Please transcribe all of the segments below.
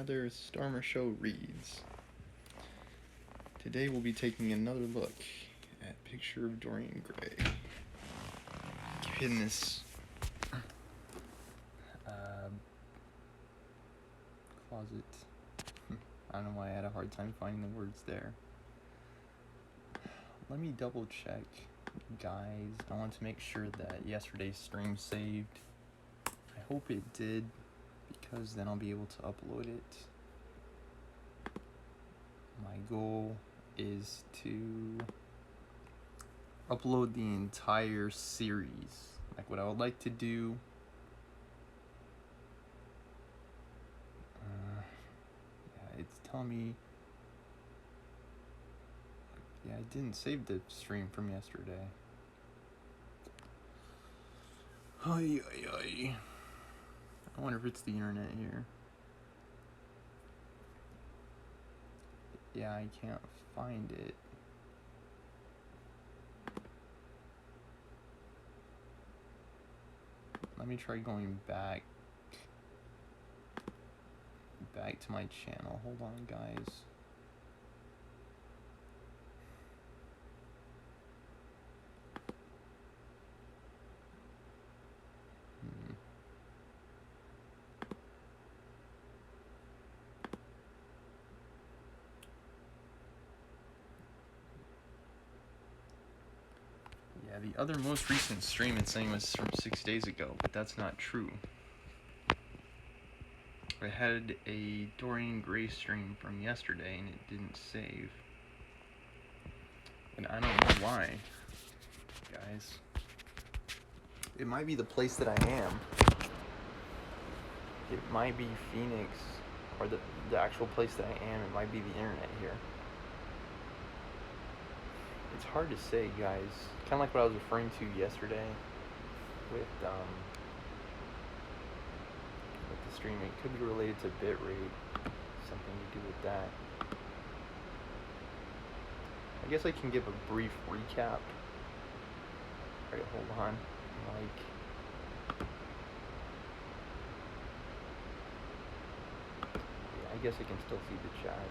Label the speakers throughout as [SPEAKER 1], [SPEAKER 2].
[SPEAKER 1] another Stormer Show Reads. Today we'll be taking another look at Picture of Dorian Gray. Keep hitting this closet. I don't know why I had a hard time finding the words there. Let me double check, guys. I want to make sure that yesterday's stream saved. I hope it did, because then I'll be able to upload it. My goal is to upload the entire series. Like, what I would like to do, it's telling me, yeah, I didn't save the stream from yesterday. Ay, ay, ay. I wonder if it's the internet here. Yeah, I can't find it. Let me try going back to my channel. Hold on, guys. Yeah, the other most recent stream it's saying was from 6 days ago, but that's not true. I had a Dorian Gray stream from yesterday and it didn't save. And I don't know why, guys. It might be the place that I am. It might be Phoenix, or the actual place that I am. It might be the internet here. It's hard to say, guys. Kind of like what I was referring to yesterday with the streaming. It could be related to bitrate, something to do with that. I guess I can give a brief recap. Alright, hold on. Yeah, I guess I can still see the chat.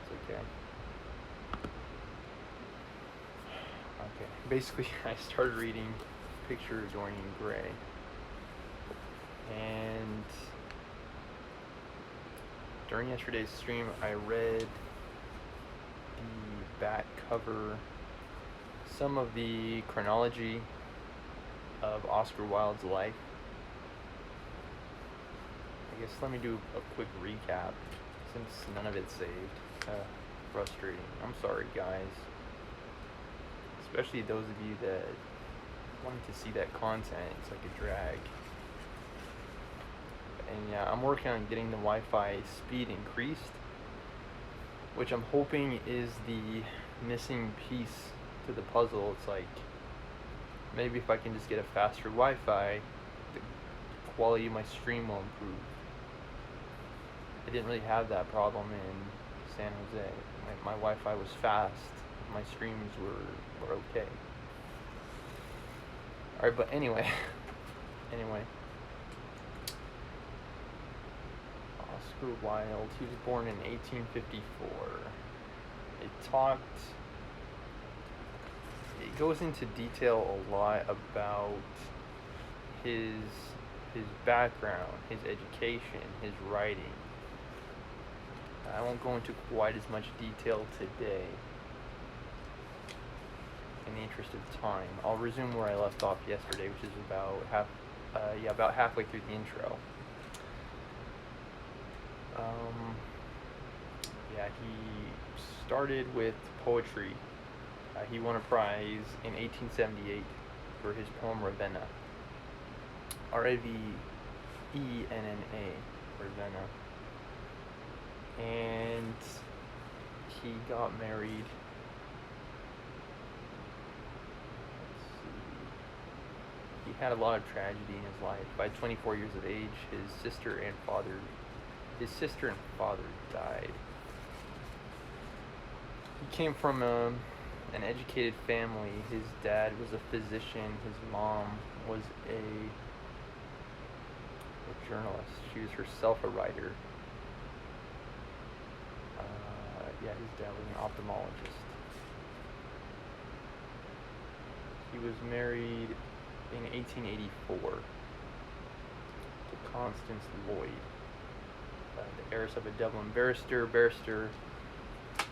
[SPEAKER 1] It's okay. Okay, basically I started reading Picture of Dorian Gray, and during yesterday's stream I read the back cover, some of the chronology of Oscar Wilde's life. I guess let me do a quick recap since none of it's saved. Frustrating. I'm sorry, guys. Especially those of you that wanted to see that content. It's like a drag. And yeah, I'm working on getting the Wi-Fi speed increased, which I'm hoping is the missing piece to the puzzle. It's like, maybe if I can just get a faster Wi-Fi, the quality of my stream will improve. I didn't really have that problem in San Jose. My Wi-Fi was fast. My streams were okay. Alright, but anyway. Oscar Wilde, he was born in 1854. It goes into detail a lot about his background, his education, his writing. I won't go into quite as much detail today, in the interest of time. I'll resume where I left off yesterday, which is about halfway through the intro. He started with poetry. He won a prize in 1878 for his poem Ravenna. Ravenna, Ravenna. And he got married. He had a lot of tragedy in his life. By 24 years of age, his sister and father died. He came from an educated family. His dad was a physician. His mom was a journalist. She was herself a writer. his dad was an ophthalmologist. He was married in 1884 to Constance Lloyd, the heiress of a Dublin barrister. Barrister,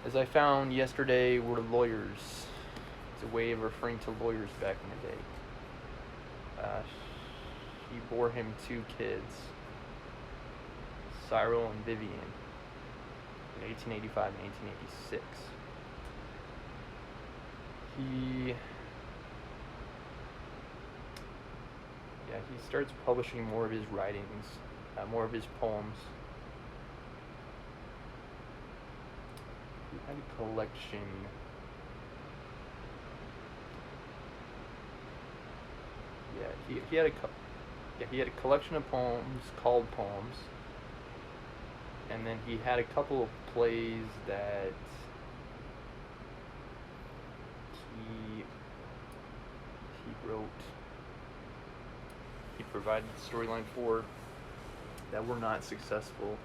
[SPEAKER 1] as I found yesterday, were lawyers. It's a way of referring to lawyers back in the day. She bore him 2 kids, Cyril and Vivian, in 1885 and 1886. He starts publishing more of his writings, more of his poems. He had a collection. He had a collection of poems called Poems, and then he had a couple of plays that he wrote. He provided the storyline for that were not successful.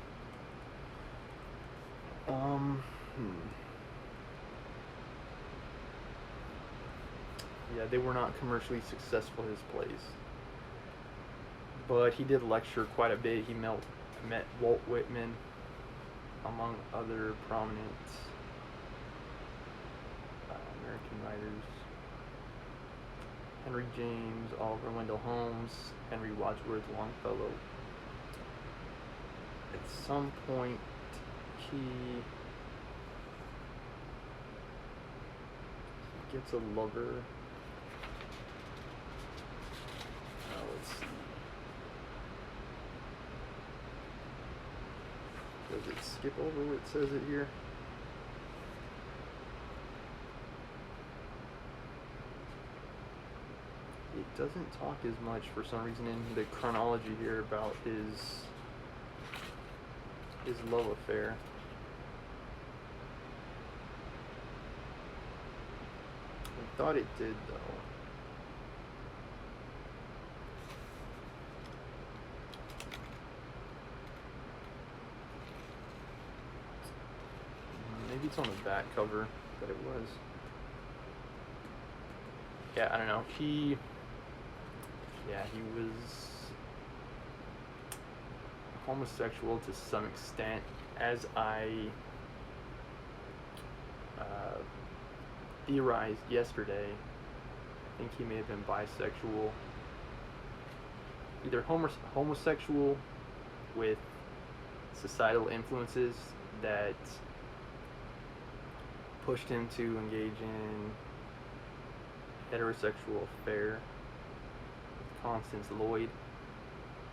[SPEAKER 1] Yeah, they were not commercially successful, his plays. But he did lecture quite a bit. He met Walt Whitman, among other prominent American writers. Henry James, Oliver Wendell Holmes, Henry Wadsworth Longfellow. At some point, he gets a lover. Let's see. Does it skip over where it says it here? It doesn't talk as much for some reason in the chronology here about his love affair. I thought it did, though. Maybe it's on the back cover that it was. Yeah, I don't know. He was homosexual to some extent, as I theorized yesterday. I think he may have been bisexual. Either homosexual with societal influences that pushed him to engage in heterosexual affair with Constance Lloyd,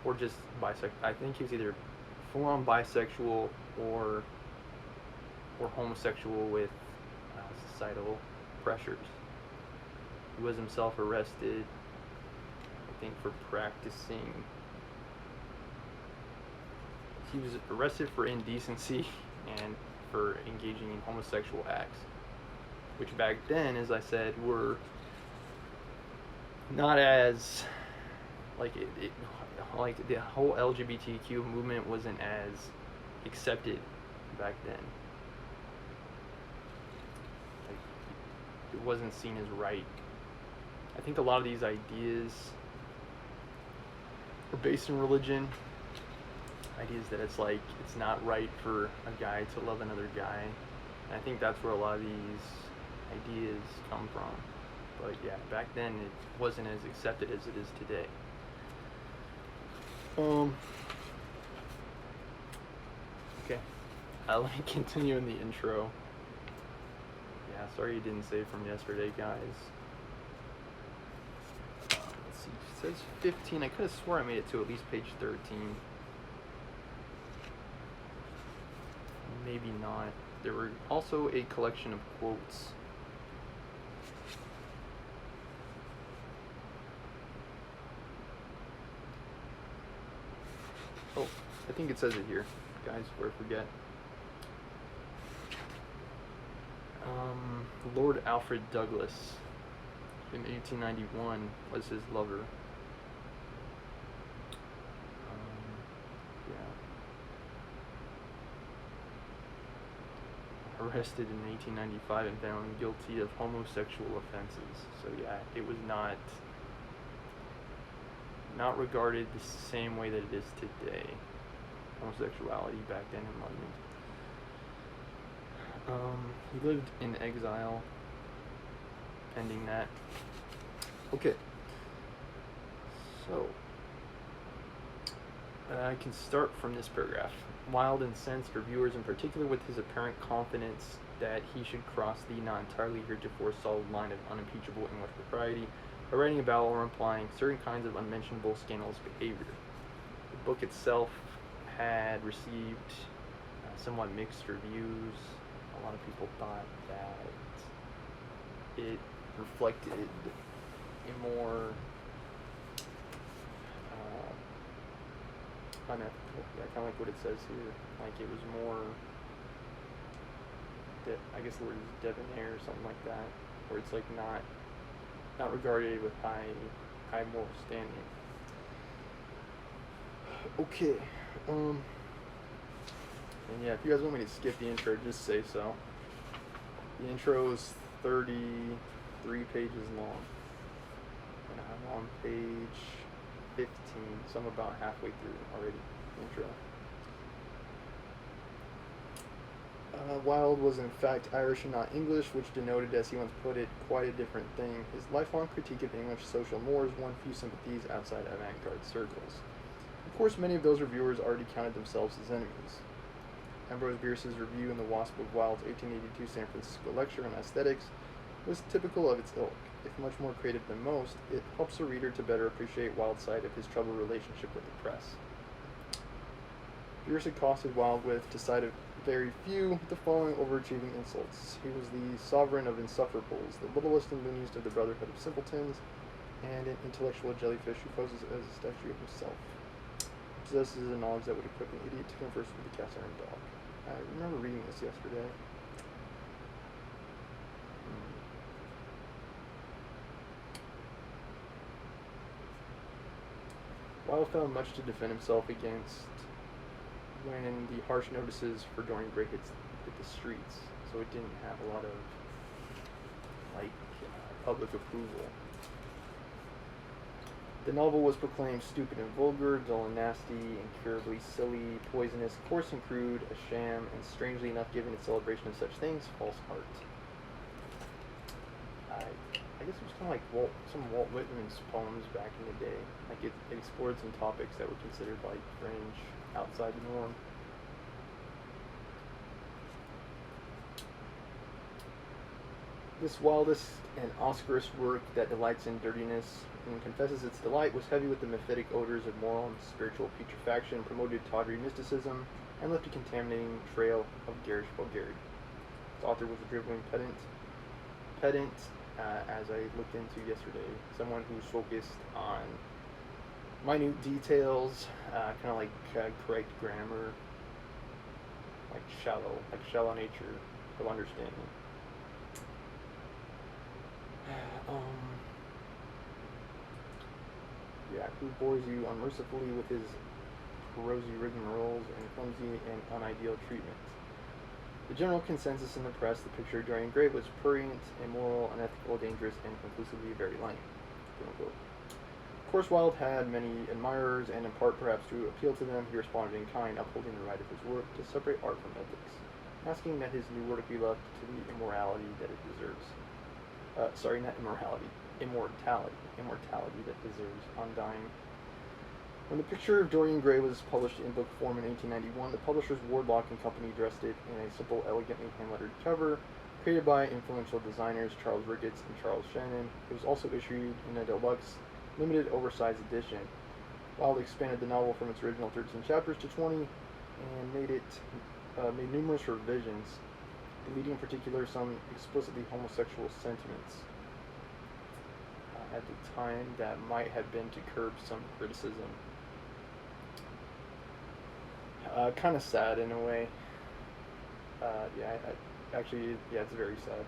[SPEAKER 1] or just bisexual. I think he was either full-on bisexual or homosexual with societal pressures. He was himself arrested, I think, for practicing. He was arrested for indecency and for engaging in homosexual acts, which back then, as I said, were not as like like the whole LGBTQ movement wasn't as accepted back then. Like, it wasn't seen as right. I think a lot of these ideas are based in religion. Ideas that it's like it's not right for a guy to love another guy. And I think that's where a lot of these ideas come from. But yeah, back then it wasn't as accepted as it is today. Okay, let me continue in the intro. Yeah, sorry you didn't save from yesterday, guys. Let's see, it says 15. I could have swore I made it to at least page 13. Maybe not. There were also a collection of quotes. Oh, I think it says it here, guys, before I forget. Lord Alfred Douglas, in 1891, was his lover. arrested in 1895 and found guilty of homosexual offenses. So yeah, it was not regarded the same way that it is today. Homosexuality back then in London. He lived in exile pending that. Okay. So, I can start from this paragraph. Wilde incensed reviewers in particular with his apparent confidence that he should cross the not entirely heretofore solid line of unimpeachable English propriety by writing about or implying certain kinds of unmentionable scandalous behavior. The book itself had received somewhat mixed reviews. A lot of people thought that it reflected a more unethical, yeah, kind of like what it says here. Like it was more, I guess the word is debonair or something like that, where it's like not regarded with high moral standing. Okay, and yeah, if you guys want me to skip the intro, just say so. The intro is 33 pages long, and I'm on page 15, so I'm about halfway through already, the intro. Wilde was in fact Irish and not English, which denoted, as he once put it, quite a different thing. His lifelong critique of English social mores won few sympathies outside avant-garde circles. Of course, many of those reviewers already counted themselves as enemies. Ambrose Bierce's review in the Wasp of Wilde's 1882 San Francisco lecture on aesthetics was typical of its ilk. If much more creative than most, it helps the reader to better appreciate Wilde's side of his troubled relationship with the press. Bierce accosted Wilde with, to cite a very few, the following overachieving insults. He was the sovereign of insufferables, the littlest and looniest of the brotherhood of simpletons, and an intellectual jellyfish who poses as a statue of himself. He possesses a knowledge that would equip an idiot to converse with a cast-iron dog. I remember reading this yesterday. Wilde found much to defend himself against when the harsh notices for Dorian Gray hit the streets, so it didn't have a lot of public approval. The novel was proclaimed stupid and vulgar, dull and nasty, incurably silly, poisonous, coarse and crude, a sham, and strangely enough, given its celebration of such things, false art. I guess it was kind of like some Walt Whitman's poems back in the day. Like it explored some topics that were considered like fringe, outside the norm. This wildest and Oscarist work that delights in dirtiness and confesses its delight was heavy with the mephitic odors of moral and spiritual putrefaction, promoted tawdry mysticism, and left a contaminating trail of garish vulgarity. Its author was a driveling pedant, as I looked into yesterday, someone who's focused on minute details, kind of like correct grammar, like shallow nature of understanding. Who bores you unmercifully with his prosy rigmaroles and clumsy and unideal treatment. The general consensus in the press, the picture of Dorian Gray was prurient, immoral, unethical, dangerous, and conclusively very lame. Quote, of course, Wilde had many admirers, and in part perhaps to appeal to them, he responded in kind, upholding the right of his work to separate art from ethics, asking that his new work be left to the immorality that it deserves. Not immorality, immortality that deserves undying. When the picture of Dorian Gray was published in book form in 1891, the publishers Wardlock and Company dressed it in a simple, elegantly hand-lettered cover created by influential designers Charles Ricketts and Charles Shannon. It was also issued in a deluxe, limited, oversized edition. Wilde expanded the novel from its original 13 chapters to 20 and made numerous revisions, deleting in particular some explicitly homosexual sentiments at the time that might have been to curb some criticism. Kind of sad in a way. It's very sad.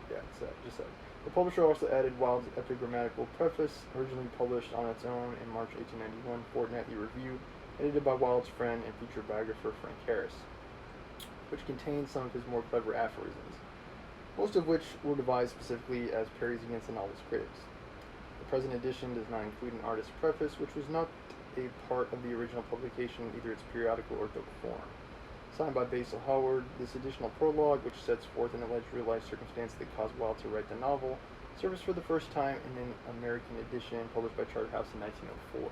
[SPEAKER 1] It's sad, just sad. The publisher also added Wilde's epigrammatical preface, originally published on its own in March 1891, Fortnightly Review, edited by Wilde's friend and future biographer Frank Harris, which contains some of his more clever aphorisms, most of which were devised specifically as parries against the novel's critics. The present edition does not include an artist's preface, which was not a part of the original publication, either its periodical or book form. Signed by Basil Howard, this additional prologue, which sets forth an alleged real-life circumstance that caused Wilde to write the novel, surfaced for the first time in an American edition published by Charterhouse in 1904.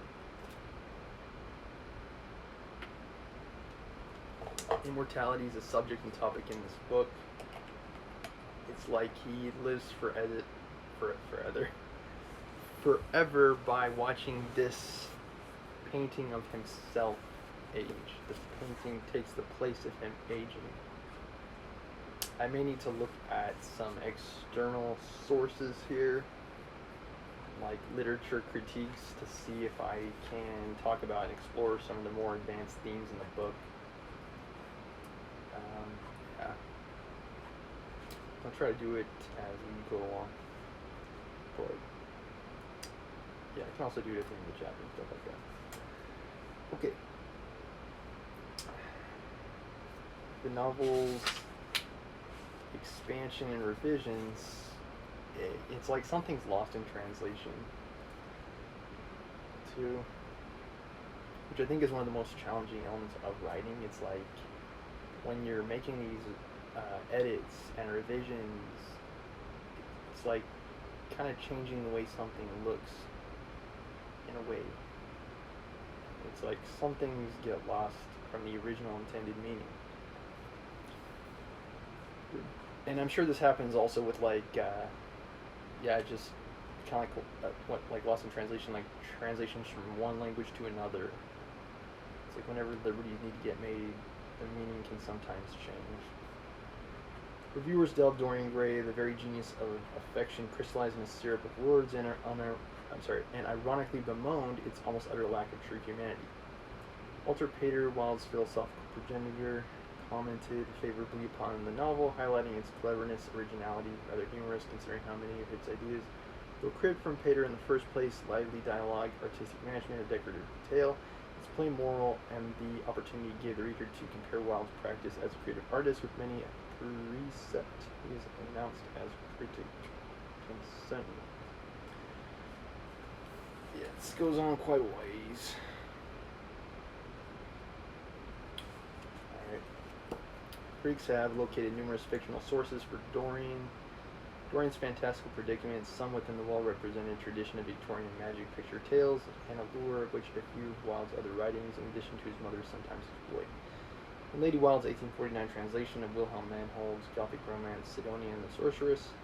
[SPEAKER 1] Immortality is a subject and topic in this book. It's like he lives forever by watching this painting of himself age. This painting takes the place of him aging. I may need to look at some external sources here, like literature critiques, to see if I can talk about and explore some of the more advanced themes in the book. Yeah. I'll try to do it as we go along. But yeah, I can also do it at the end of the chapter and stuff like that. Okay. The novel's expansion and revisions, it's like something's lost in translation too, which I think is one of the most challenging elements of writing. It's like when you're making these edits and revisions, it's like kind of changing the way something looks in a way. It's like some things get lost from the original intended meaning. And I'm sure this happens also with just kind of like lost in translation, like translations from one language to another. It's like whenever liberties need to get made, the meaning can sometimes change. Reviewers dubbed Dorian Gray the very genius of affection crystallized in a syrup of words, and ironically bemoaned its almost utter lack of true humanity. Walter Pater, Wilde's philosophical progenitor, commented favorably upon the novel, highlighting its cleverness, originality, rather humorous considering how many of its ideas were cribbed from Pater in the first place: lively dialogue, artistic management, a decorative detail, its plain moral, and the opportunity gave the reader to compare Wilde's practice as a creative artist with many a precept he is announced as critic concerning. Yeah, this goes on quite a ways. Critics have located numerous fictional sources for Dorian's fantastical predicament, some within the well-represented tradition of Victorian magic picture tales, and a lure which a few of Wilde's other writings, in addition to his mother, sometimes exploit. In Lady Wilde's 1849 translation of Wilhelm Manhold's Gothic romance Sidonia and the Sorceress,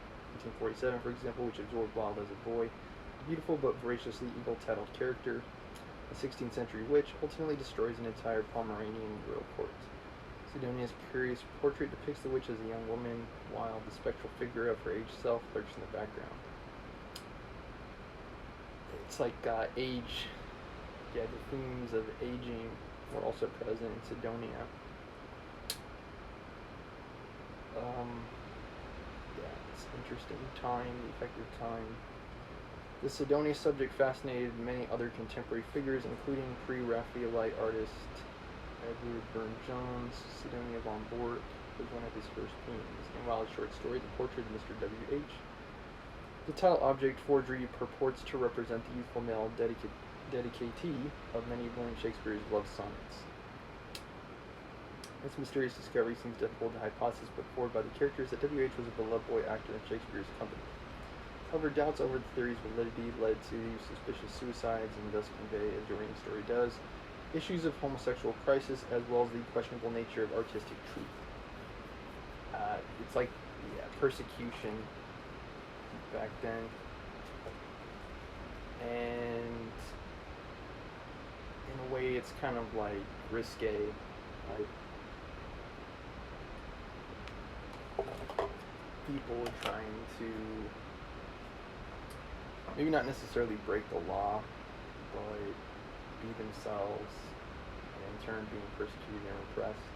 [SPEAKER 1] 1847, for example, which absorbed Wilde as a boy, a beautiful but voraciously evil-titled character, a 16th century witch, ultimately destroys an entire Pomeranian royal court. Sidonia's curious portrait depicts the witch as a young woman, while the spectral figure of her aged self lurks in the background. It's like age. Yeah, the themes of aging were also present in Sidonia. It's interesting. Time, the effect of time. The Sidonia subject fascinated many other contemporary figures, including pre-Raphaelite artist Edward Burne-Jones. Sidonia von Bork was one of his first paintings. In Wilde's short story, The Portrait of Mr. W.H., the title object, forgery, purports to represent the youthful male dedicatee of many of William Shakespeare's love sonnets. This mysterious discovery seems difficult to hypothesis put forward by the characters that W.H. was a beloved boy actor in Shakespeare's company. However, doubts over the theory's validity led to suspicious suicides and thus convey, as Dorian's story does, issues of homosexual crisis as well as the questionable nature of artistic truth. It's like persecution back then, and in a way it's kind of like risque, like people trying to maybe not necessarily break the law, but be themselves, and in turn being persecuted and repressed.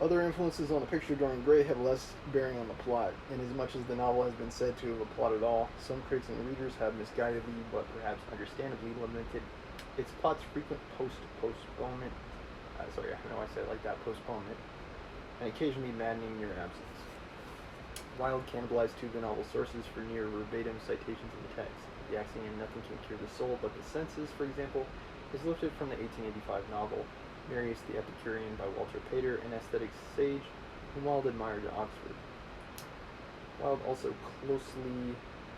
[SPEAKER 2] Other influences on the picture of Dorian Gray have less bearing on the plot. Inasmuch as the novel has been said to have a plot at all, some critics and readers have misguidedly, but perhaps understandably, lamented its plot's frequent postponement. I know I said it like that, postponement, and occasionally maddening near absence. Wilde cannibalized two of the novel's sources for near verbatim citations in the text. The axiom "nothing can cure the soul but the senses," for example, is lifted from the 1885 novel Marius the Epicurean by Walter Pater, an aesthetic sage whom Wilde admired at Oxford. Wilde also closely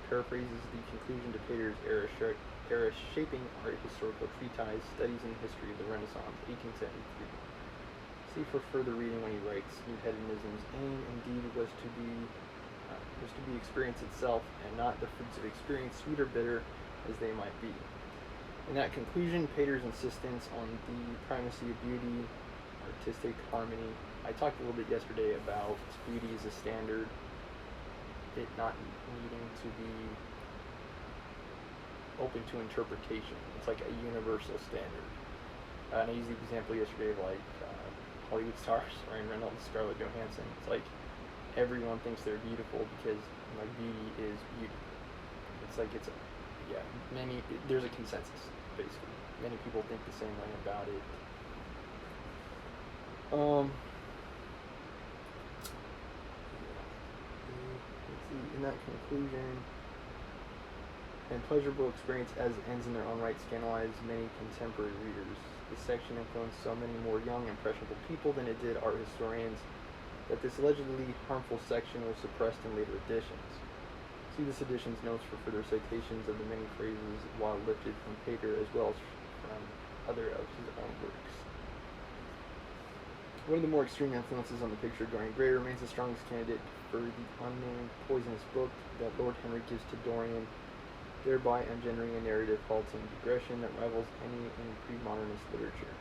[SPEAKER 2] paraphrases the conclusion to Pater's era-shaping art historical treatise, Studies in the History of the Renaissance, 1873. See for further reading when he writes, New-Hedonism's aim indeed was to be experience itself, and not the fruits of experience, sweet or bitter as they might be. In that conclusion, Pater's insistence on the primacy of beauty, artistic harmony. I talked a little bit yesterday about beauty as a standard, it not needing to be open to interpretation. It's like a universal standard. And I used the example yesterday of Hollywood stars, Ryan Reynolds, Scarlett Johansson. It's like everyone thinks they're beautiful because beauty is beauty. It's like there's a consensus, basically. Many people think the same way about it. Let's see, in that conclusion, and pleasurable experience as ends in their own right scandalized many contemporary readers. This section influenced so many more young, impressionable people than it did art historians that this allegedly harmful section was suppressed in later editions. See this edition's notes for further citations of the many phrases Wilde lifted from Pater as well as from other of his own works. One of the more extreme influences on the picture of Dorian Gray remains the strongest candidate for the unnamed poisonous book that Lord Henry gives to Dorian, thereby engendering a narrative halting digression that rivals any in pre-modernist literature.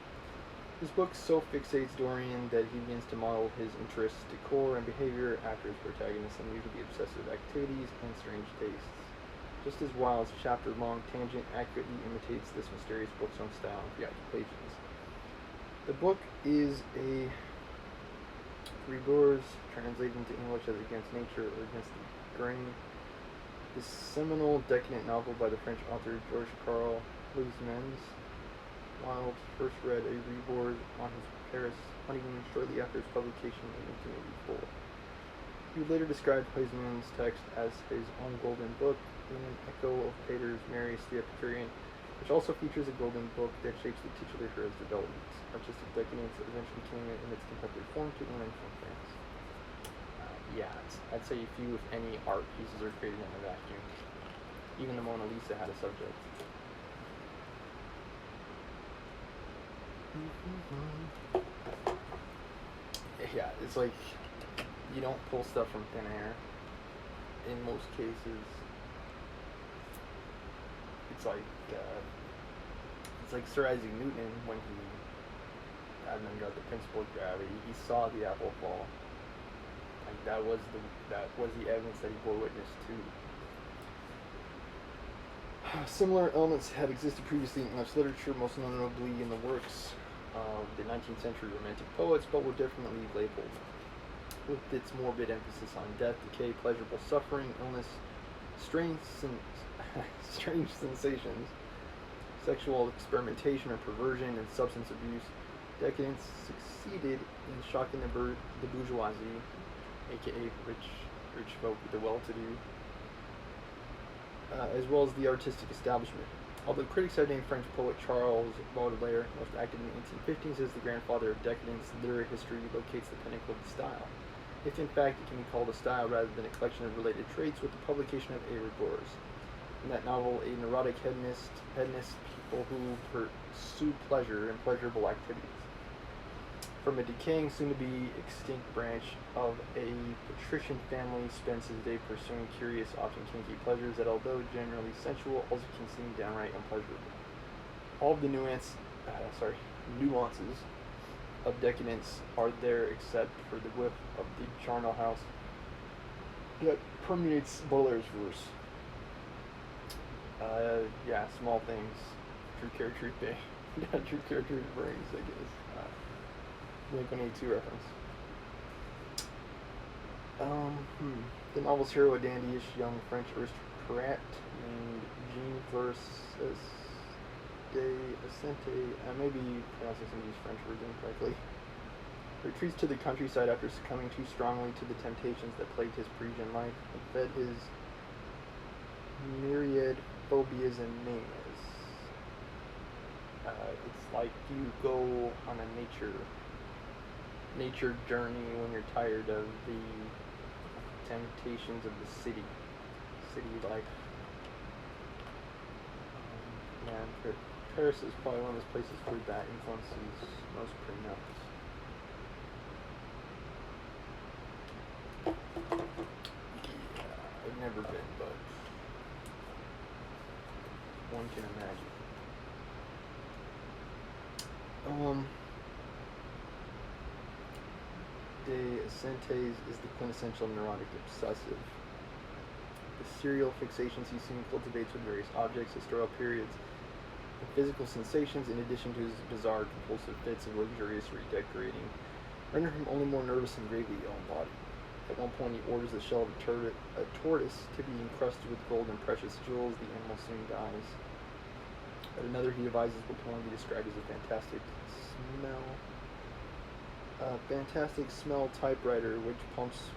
[SPEAKER 2] This book so fixates Dorian that he begins to model his interests, decor, and behavior after his protagonist's unusually obsessive activities and strange tastes. Just as Wilde's chapter-long tangent accurately imitates this mysterious book's own style and preoccupations. The book is a Rebours, translated into English as Against Nature or Against the Grain. This seminal decadent novel by the French author Georges Carl Huysmans. Wilde first read a Rebours on his Paris honeymoon shortly after its publication in 1884. He would later describe Huysmans' text as his own golden book, in an echo of Pater's Marius the Epicurean, which also features a golden book that shapes the titular hero's development. Artistic decadence eventually came in its contemporary form to England from France. I'd say few, if any, art pieces are created in a vacuum. Even the Mona Lisa had a subject. Yeah, it's like you don't pull stuff from thin air. In most cases, it's like Sir Isaac Newton when he got the principle of gravity. He saw the apple fall. Like that was the evidence that he bore witness to. Similar elements had existed previously in English literature, most notably in the works of the 19th century Romantic poets, but were differently labeled, with its morbid emphasis on death, decay, pleasurable suffering, illness, strange sensations, sexual experimentation or perversion, and substance abuse. Decadence succeeded in shocking the bourgeoisie, aka rich folk, the well-to-do, as well as the artistic establishment. Although critics have named French poet Charles Baudelaire, most active in the 1850s, as the grandfather of decadence, literary history locates the pinnacle of the style, if in fact it can be called a style rather than a collection of related traits, with the publication of A. Rebours. In that novel, a neurotic hedonist people who pursue pleasure and pleasurable activities. From a decaying, soon-to-be extinct branch of a patrician family, spends his day pursuing curious, often kinky pleasures that, although generally sensual, also can seem downright unpleasurable. All of the nuances of decadence are there except for the whiff of the charnel house that permeates Baudelaire's verse. Small things. True care, truth day. True care, truth brings, I guess. Blink-182 reference. The novel's hero, a dandyish young French aristocrat named Jean Versus de Ascente, I may be pronouncing some of these French words incorrectly, retreats to the countryside after succumbing too strongly to the temptations that plagued his Parisian life and fed his myriad phobias and manias. It's like you go on a nature journey when you're tired of the temptations of the city life. Paris is probably one of those places where that influence is most pronounced. Yeah, I've never been, but one can imagine. De Ascentes is the quintessential neurotic obsessive. The serial fixations he soon cultivates with various objects, historical periods, and physical sensations, in addition to his bizarre compulsive fits of luxurious redecorating, render him only more nervous and gravely ill in body. At one point, he orders the shell of a tortoise to be encrusted with gold and precious jewels. The animal soon dies. At another, he devises what can only be described as a fantastic smell typewriter which pumps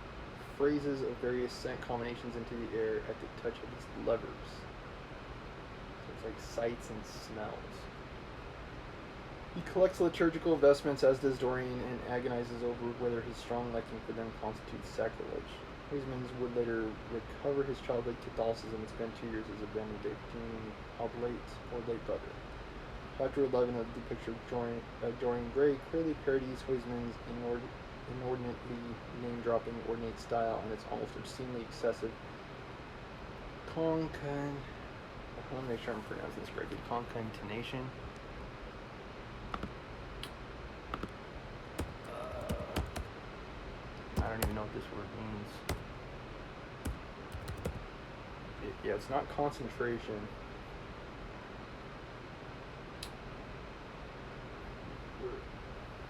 [SPEAKER 2] phrases of various scent combinations into the air at the touch of its levers. So it's like sights and smells. He collects liturgical vestments, as does Dorian, and agonizes over whether his strong liking for them constitutes sacrilege. Huysmans would later recover his childlike Catholicism and spend 2 years as a Benedictine oblate or lay brother. Chapter 11 of the picture of Dorian Gray clearly parodies Huysmans' inordinately name-dropping ornate style and its almost obscenely excessive I want to make sure I'm pronouncing this correctly. Concatenation. I don't even know what this word means. Yeah, it's not concentration.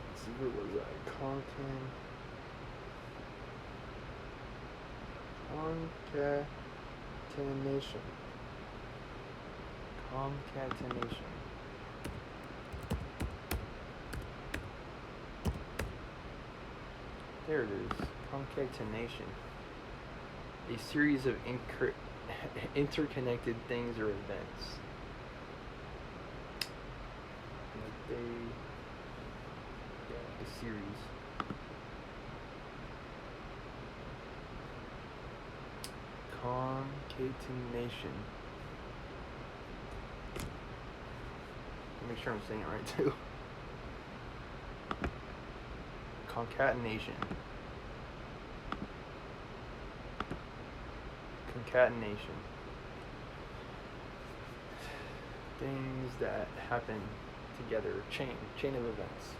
[SPEAKER 2] Let's see, where was that? Concatenation. There it is. Concatenation. A series of interconnected things or events. A series. Concatenation. Make sure I'm saying it right too. Concatenation. Things that happen together. Chain of events.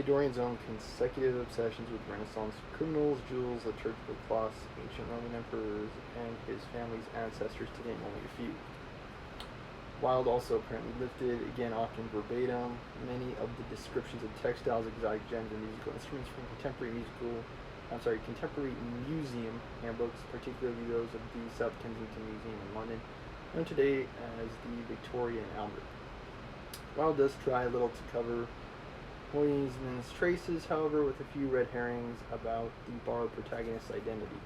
[SPEAKER 2] Dorian's own consecutive obsessions with Renaissance criminals, jewels, liturgical cloths, ancient Roman emperors, and his family's ancestors, to name only a few. Wilde also apparently lifted, again often verbatim, many of the descriptions of textiles, exotic gems, and musical instruments from contemporary museum handbooks, particularly those of the South Kensington Museum in London, known today as the Victoria and Albert. Wilde does try a little to cover Huysmans' traces, however, with a few red herrings about the borrowed protagonist's identity.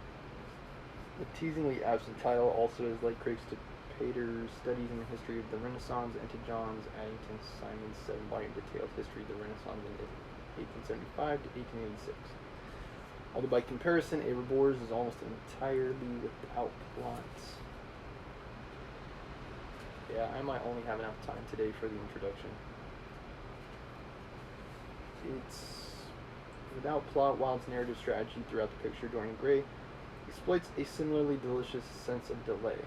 [SPEAKER 2] The teasingly absent title also is like critics to Pater's Studies in the History of the Renaissance and to John Addington Symonds' 7-volume detailed history of the Renaissance in 1875 to 1886. Although by comparison, A Reborn is almost entirely without plots. Yeah, I might only have enough time today for the introduction. It's without plot. Wilde's narrative strategy throughout the picture, Dorian Gray, exploits a similarly delicious sense of delay.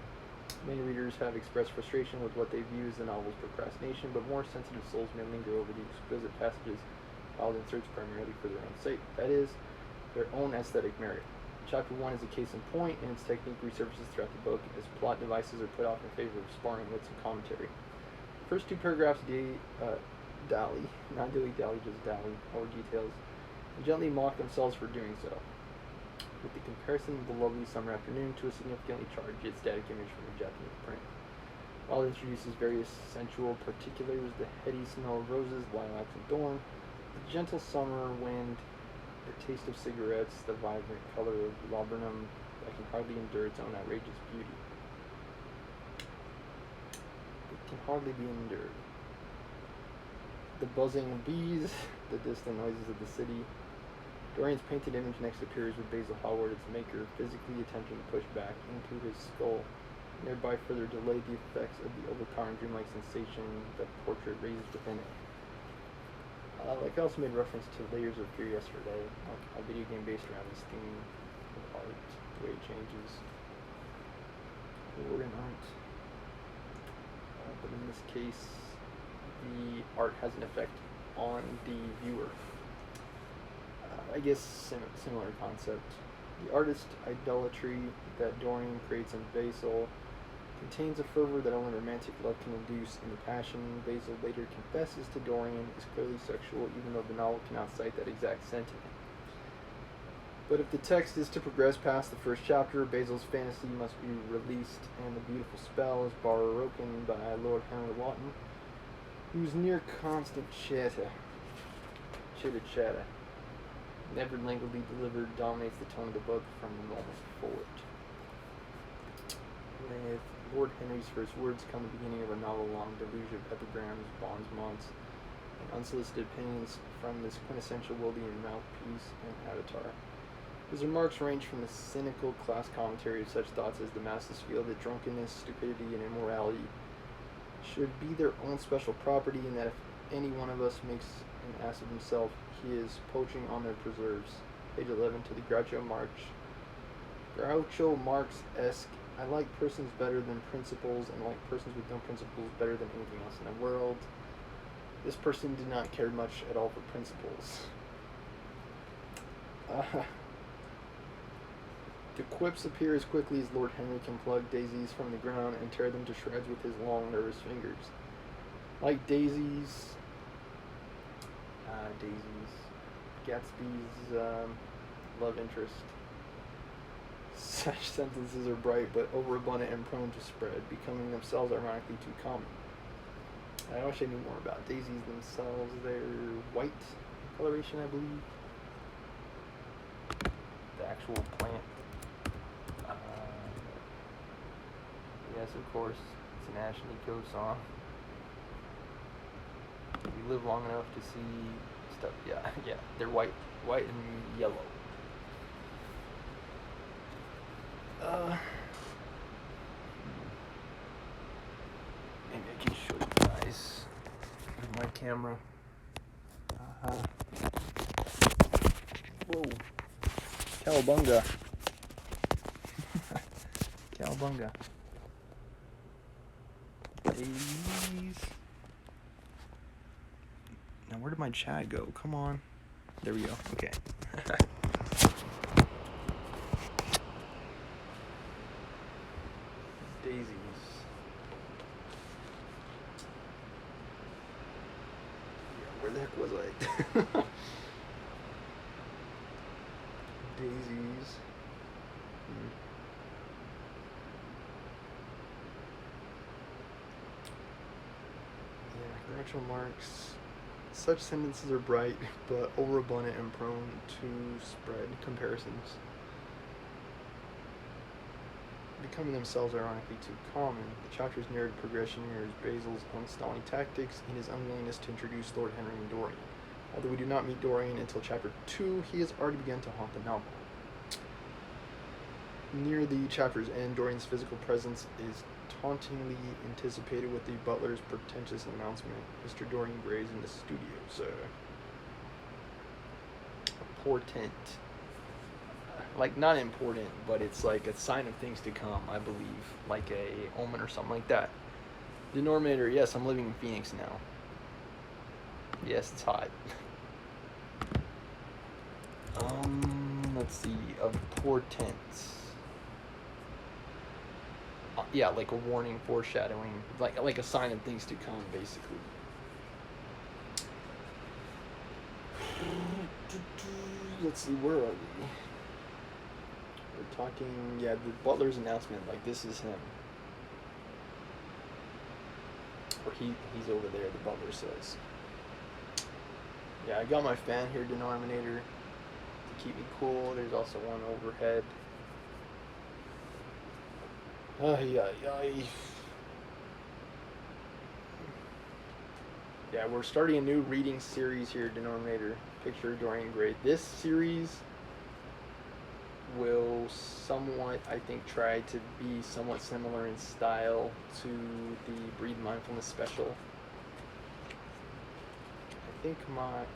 [SPEAKER 2] Many readers have expressed frustration with what they view as the novel's procrastination, but more sensitive souls may linger over the exquisite passages Wilde inserts primarily for their own sake, that is, their own aesthetic merit. Chapter 1 is a case in point, and its technique resurfaces throughout the book as plot devices are put off in favor of sparring wits and commentary. The first two paragraphs dally, not dilly-dally, just dally, over details and gently mock themselves for doing so, with the comparison of the lovely summer afternoon to a significantly charged yet static image from a Japanese print. While it introduces various sensual particulars, the heady smell of roses, lilacs, and thorn, the gentle summer wind, the taste of cigarettes, the vibrant color of laburnum, that can hardly endure its own outrageous beauty. It can hardly be endured. The buzzing of bees, the distant noises of the city. Dorian's painted image next appears with Basil Hallward, its maker, physically attempting to push back into his skull, and thereby further delay the effects of the overpowering dreamlike sensation that the portrait raises within it. Like I also made reference to Layers of Fear yesterday, a video game based around this theme of art, the way it changes, word and art. But in this case, the art has an effect on the viewer. I guess similar concept. The artist idolatry that Dorian creates in Basil contains a fervor that only romantic love can induce, and the passion Basil later confesses to Dorian is clearly sexual, even though the novel cannot cite that exact sentiment. But if the text is to progress past the first chapter, Basil's fantasy must be released, and the beautiful spell is broken by Lord Henry Wotton, whose near constant chitter, never languidly delivered, dominates the tone of the book from the moment forward. With Lord Henry's first words come the beginning of a novel-long deluge of epigrams, bonmots, and unsolicited opinions from this quintessential Wildean mouthpiece and avatar. His remarks range from the cynical class commentary of such thoughts as the masses feel that drunkenness, stupidity, and immorality should be their own special property, and that if any one of us makes an ass of himself, he is poaching on their preserves. Page 11, to the Groucho Marx-esque, I like persons better than principles, and like persons with no principles better than anything else in the world. This person did not care much at all for principles. The quips appear as quickly as Lord Henry can pluck daisies from the ground and tear them to shreds with his long, nervous fingers. Like daisies, Gatsby's love interest. Such sentences are bright but overabundant and prone to spread, becoming themselves ironically too common. I wish I knew more about daisies themselves. They're white coloration, I believe. The actual plant. Yes, of course, it's an Ash Nico song. We live long enough to see stuff. Yeah, they're white and yellow. Maybe I can show you guys with my camera. Whoa, cowabunga. Cowabunga. Daisies. Now where did my chat go? Come on. There we go. Okay. Daisies. Yeah, where the heck was I? Daisies. Yeah, Groucho Marx. Such sentences are bright, but overabundant and prone to spread comparisons, becoming themselves ironically too common. The chapter's narrative progression mirrors Basil's unstalling tactics and his unwillingness to introduce Lord Henry and Dorian. Although we do not meet Dorian until chapter 2, he has already begun to haunt the novel. Near the chapter's end, Dorian's physical presence is tauntingly anticipated with the butler's pretentious announcement, "Mr. Dorian Gray's in the studio, sir." A portent. Like, not important, but it's like a sign of things to come, I believe. Like a omen or something like that. Denominator, yes, I'm living in Phoenix now. Yes, it's hot. Let's see, of portents. Yeah, like a warning, foreshadowing, like a sign of things to come, basically. Let's see, where are we? We're talking, yeah, the butler's announcement, like this is him. Or he's over there, the butler says. Yeah, I got my fan here, denominator, to keep me cool. There's also one overhead. Ay, ay, ay. Yeah, we're starting a new reading series here, denominator. Picture Dorian Gray. This series will somewhat, I think, try to be somewhat similar in style to the Breathe Mindfulness special. I think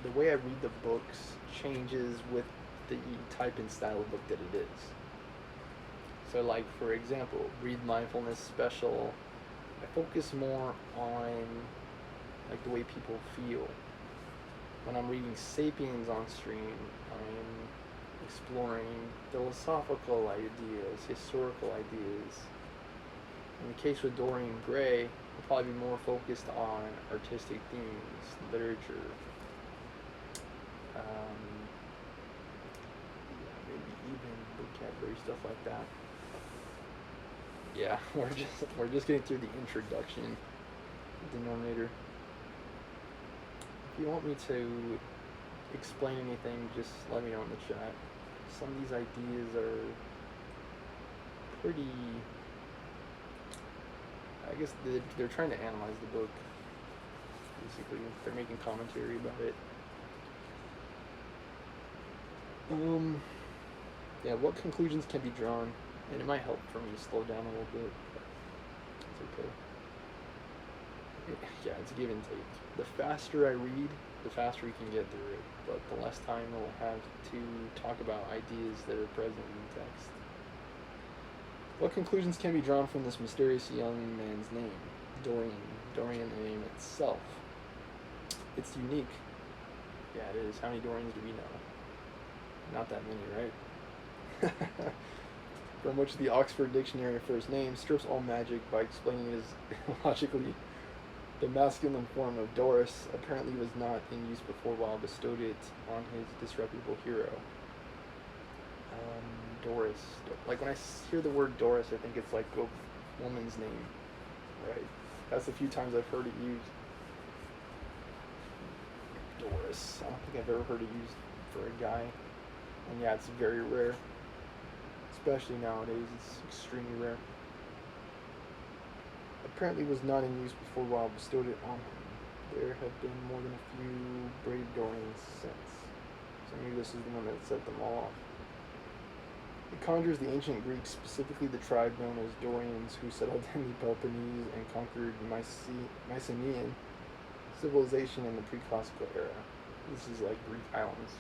[SPEAKER 2] the way I read the books changes with the type and style of book that it is. So, like, for example, Breathe Mindfulness special, I focus more on like the way people feel. When I'm reading Sapiens on stream, I'm exploring philosophical ideas, historical ideas. In the case with Dorian Gray, I'll probably be more focused on artistic themes, literature, maybe even vocabulary, stuff like that. Yeah, we're just getting through the introduction, denominator. If you want me to explain anything, just let me know in the chat. Some of these ideas are pretty, I guess they're trying to analyze the book, basically. They're making commentary about it. Yeah, what conclusions can be drawn? And it might help for me to slow down a little bit, but it's okay. Yeah, it's a give and take. The faster I read, the faster we can get through it, but the less time we'll have to talk about ideas that are present in the text. What conclusions can be drawn from this mysterious young man's name? Dorian, the name itself. It's unique. Yeah, it is. How many Dorians do we know? Not that many, right? From which the Oxford Dictionary of First Names strips all magic by explaining it as logically the masculine form of Doris apparently was not in use before Wilde bestowed it on his disreputable hero. Doris. Like when I hear the word Doris, I think it's like a woman's name, right? That's the few times I've heard it used. Doris. I don't think I've ever heard it used for a guy. And yeah, it's very rare. Especially nowadays, it's extremely rare. Apparently was not in use before Wilde bestowed it on him. There have been more than a few brave Dorians since. So maybe this is the one that set them all off. It conjures the ancient Greeks, specifically the tribe known as Dorians, who settled in the Peloponnese and conquered Mycenaean civilization in the pre-classical era. This is like Greek islands.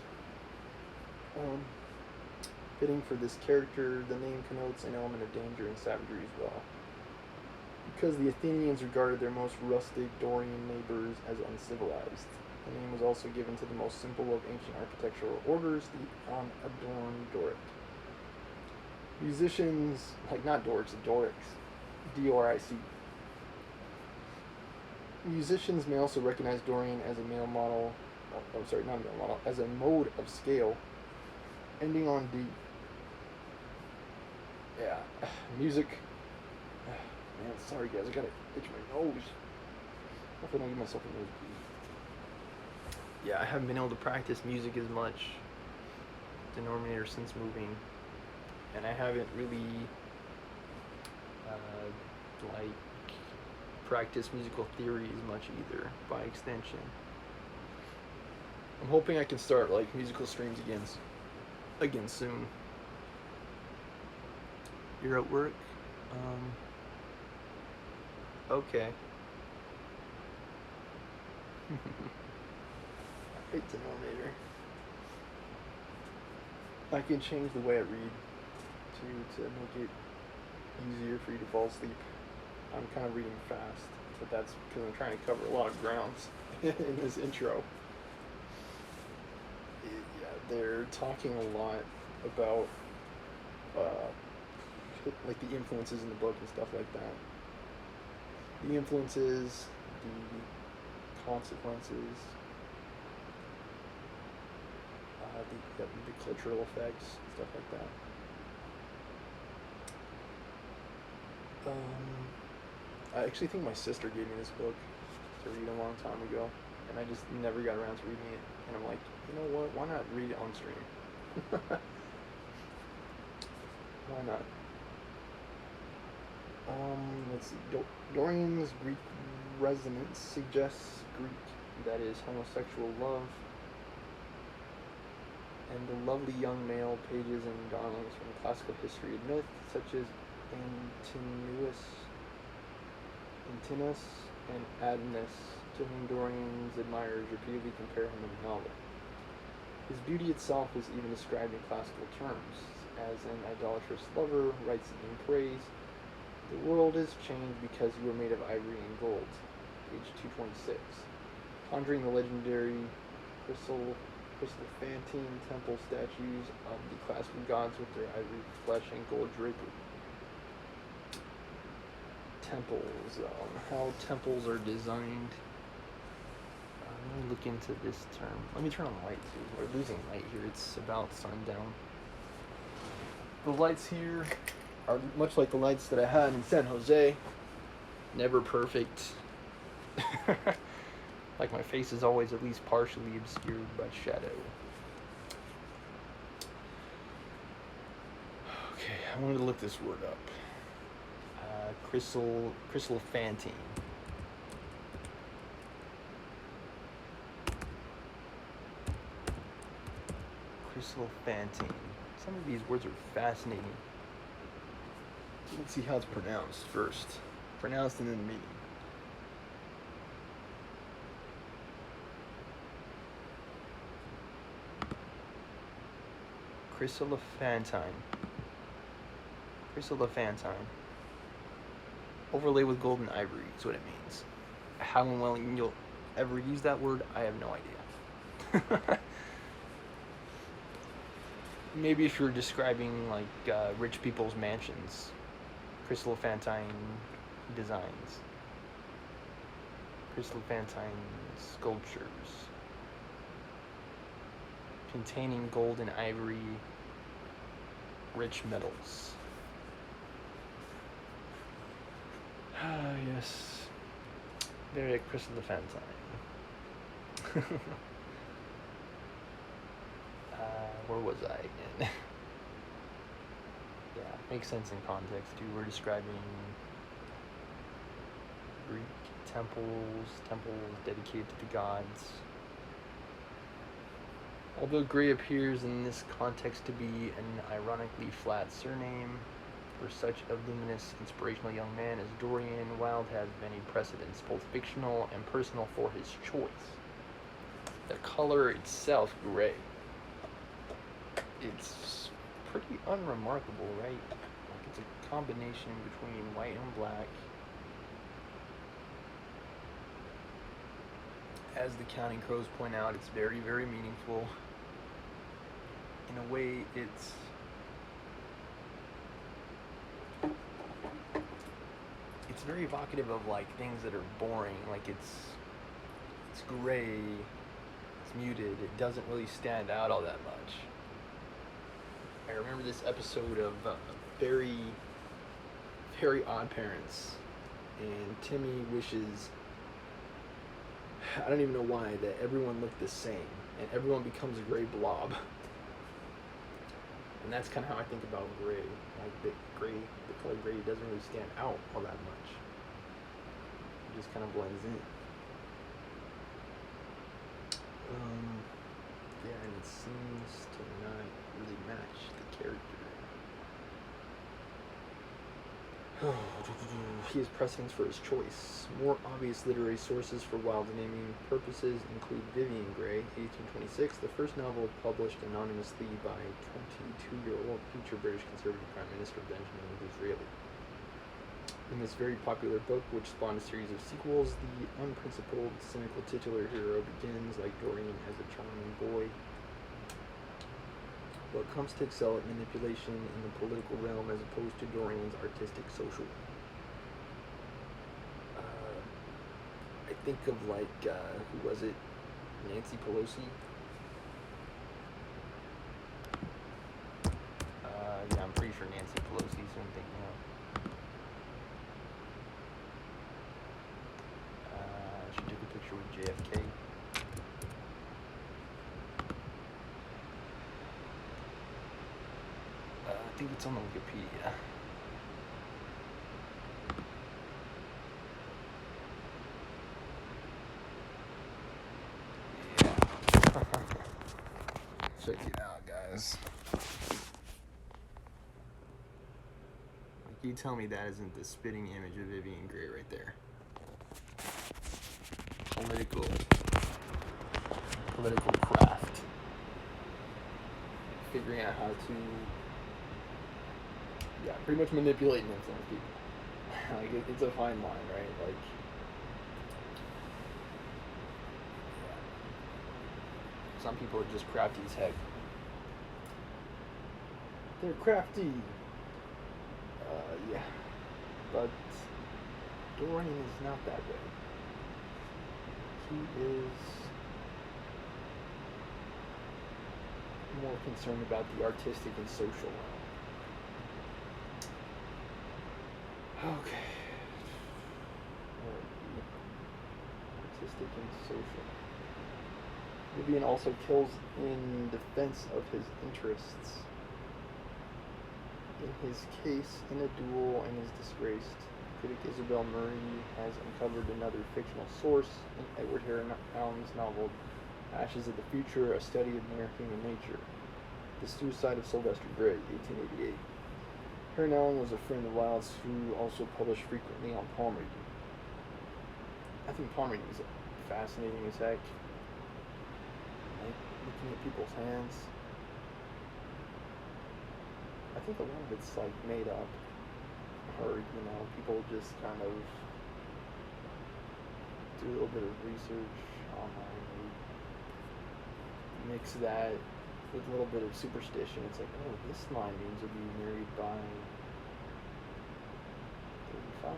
[SPEAKER 2] Fitting for this character, the name connotes an element of danger and savagery as well. Because the Athenians regarded their most rustic Dorian neighbors as uncivilized. The name was also given to the most simple of ancient architectural orders, the unadorned Doric. Musicians, like not Dorics, Dorics, D-O-R-I-C. Musicians may also recognize Dorian as a male model, not a male model, as a mode of scale, ending on D. Yeah, music. Man, sorry guys, I gotta itch my nose. Hopefully I don't give myself a nosebleed. Yeah, I haven't been able to practice music as much, denominator, since moving. And I haven't really, practiced musical theory as much either, by extension. I'm hoping I can start, musical streams again soon. You're at work? Okay. Right, denominator. I can change the way I read to make it easier for you to fall asleep. I'm kind of reading fast, but that's because I'm trying to cover a lot of grounds in this intro. Yeah, they're talking a lot about the influences in the book and stuff like that. The influences, the consequences. the cultural effects, stuff like that. I actually think my sister gave me this book to read a long time ago, and I just never got around to reading it. And I'm like, you know what? Why not read it on stream? Why not? Let's see. Dorian's Greek resonance suggests Greek, that is, homosexual love, and the lovely young male pages and darlings from classical history and myth, such as Antinous and Adnus, to whom Dorian's admirers repeatedly compare him in the novel. His beauty itself is even described in classical terms, as an idolatrous lover writes in praise, "The world is changed because you are made of ivory and gold," page 226, conjuring the legendary Chryselephantine temple statues of the classical gods with their ivory flesh and gold drapery. Temples, how temples are designed. Let me look into this term. Let me turn on the light too. We're losing light here. It's about sundown. The lights here are much like the lights that I had in San Jose. Never perfect. Like my face is always at least partially obscured by shadow. Okay, I wanted to look this word up. Chryselephantine. Chryselephantine. Some of these words are fascinating. Let's see how it's pronounced first. Pronounced and then meaning. Chryselephantine. Chryselephantine. Overlay with gold and ivory is what it means. How and when you'll ever use that word, I have no idea. Maybe if you're describing like rich people's mansions, Chryselephantine designs, Chryselephantine sculptures containing gold and ivory, rich metals. Ah, yes. Very Chryselephantine. Where was I again? Yeah, makes sense in context too. We're describing Greek temples dedicated to the gods. Although Gray appears in this context to be an ironically flat surname, for such a luminous, inspirational young man as Dorian, Wilde has many precedents, both fictional and personal, for his choice. The color itself, gray, it's pretty unremarkable, right? Like it's a combination between white and black. As the Counting Crows point out, it's very, very meaningful. In a way, it's very evocative of like things that are boring. Like it's gray, it's muted, it doesn't really stand out all that much. I remember this episode of Very Odd Parents, and Timmy wishes, I don't even know why, that everyone looked the same and everyone becomes a gray blob. And that's kind of how I think about gray. Like the color gray doesn't really stand out all that much. It just kind of blends in. Yeah, and it seems to not really match the character. He has precedence for his choice. More obvious literary sources for Wilde's naming purposes include Dorian Gray, 1826, the first novel published anonymously by 22-year-old future British Conservative Prime Minister Benjamin Disraeli. In this very popular book, which spawned a series of sequels, the unprincipled, cynical titular hero begins, like Dorian, as a charming boy, but comes to excel at manipulation in the political realm as opposed to Dorian's artistic social. I think of like, who was it? Nancy Pelosi.
[SPEAKER 1] with JFK. I think it's on the Wikipedia. Check it out, guys. You tell me that isn't the spitting image of Dorian Gray right there. Political craft. Figuring out how to, pretty much manipulate and influence people. Like, it's a fine line, right? Like, some people are just crafty as heck. They're crafty. But Dorian is not that way. He is more concerned about the artistic and social realm. Okay. Artistic and social. Vivian also kills in defense of his interests. In his case, in a duel, and is disgraced. Critic Isabel Murray has uncovered another fictional source in Edward Allen's novel Ashes of the Future, a study of American nature. The Suicide of Sylvester Gray, 1888. Heron Allen was a friend of Wilde's who also published frequently on palm reading. I think palm reading is fascinating as heck. Like looking at people's hands. I think a lot of it's like made up, or people just kind of do a little bit of research online, and mix that with a little bit of superstition. It's like, oh, this line means you'll be married by 35,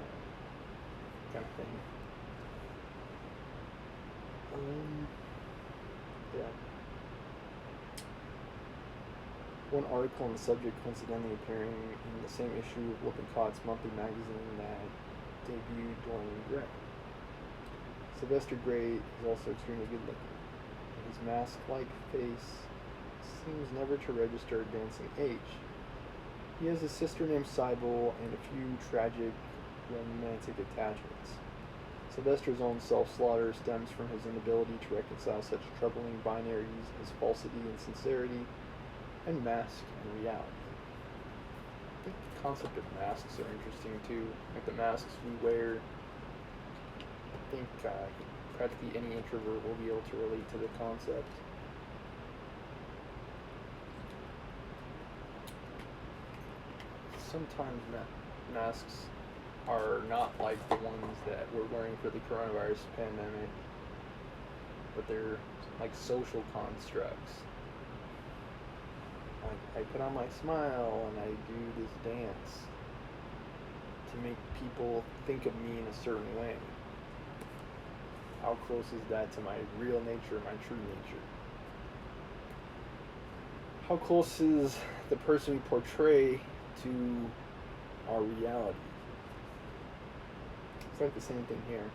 [SPEAKER 1] kind of thing. Yeah. One article on the subject coincidentally appearing in the same issue of Lippincot's monthly magazine that debuted Dorian Gray. Sylvester Gray is also extremely good looking. His mask-like face seems never to register advancing age. He has a sister named Sybil and a few tragic romantic attachments. Sylvester's own self-slaughter stems from his inability to reconcile such troubling binaries as falsity and sincerity, and mask and reality. I think the concept of masks are interesting too. Like the masks we wear, I think practically any introvert will be able to relate to the concept. Sometimes masks are not like the ones that we're wearing for the coronavirus pandemic, but they're like social constructs. I put on my smile and I do this dance to make people think of me in a certain way. How close is that to my real nature, my true nature? How close is the person we portray to our reality? It's like the same thing here.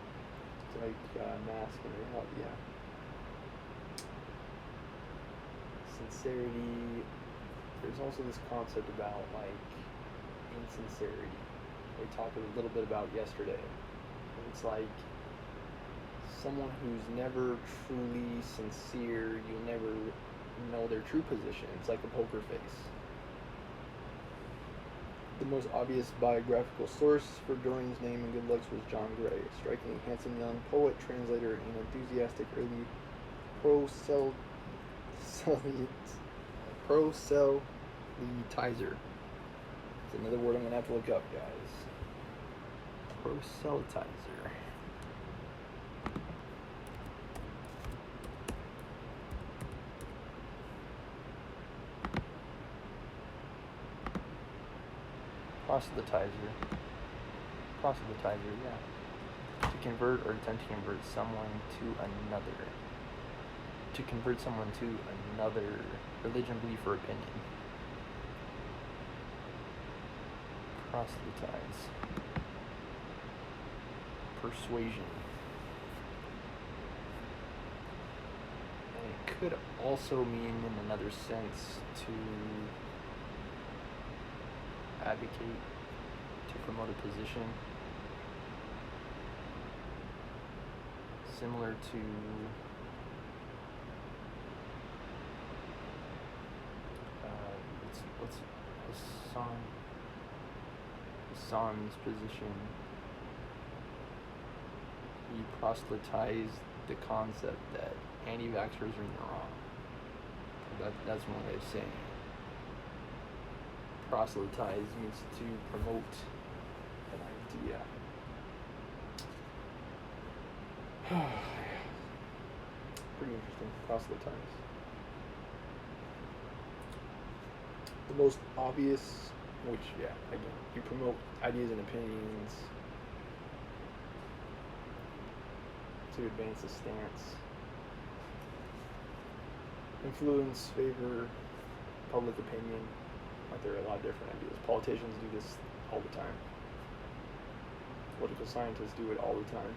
[SPEAKER 1] It's like mask and reality, yeah. Sincerity. There's also this concept about like insincerity. We talked a little bit about yesterday. It's like someone who's never truly sincere, you'll never know their true position. It's like a poker face. The most obvious biographical source for Dorian's name and good looks was John Gray, a strikingly handsome young poet, translator, and enthusiastic early proselytizer. It's another word I'm going to have to look up, guys. Proselytizer. Proselytizer, yeah. To convert or attempt to convert someone to another. To convert someone to another religion, belief, or opinion. Proselytize. Persuasion. could also mean, in another sense, to advocate, to promote a position similar to what's Hassan's position. He proselytized the concept that anti-vaxxers are in the wrong. That's one way of saying it. Proselytize means to promote an idea. Pretty interesting. Proselytize. The most obvious, which, yeah, again, you promote ideas and opinions to advance a stance, influence, favor, public opinion. Like, there are a lot of different ideas. Politicians do this all the time. Political scientists do it all the time.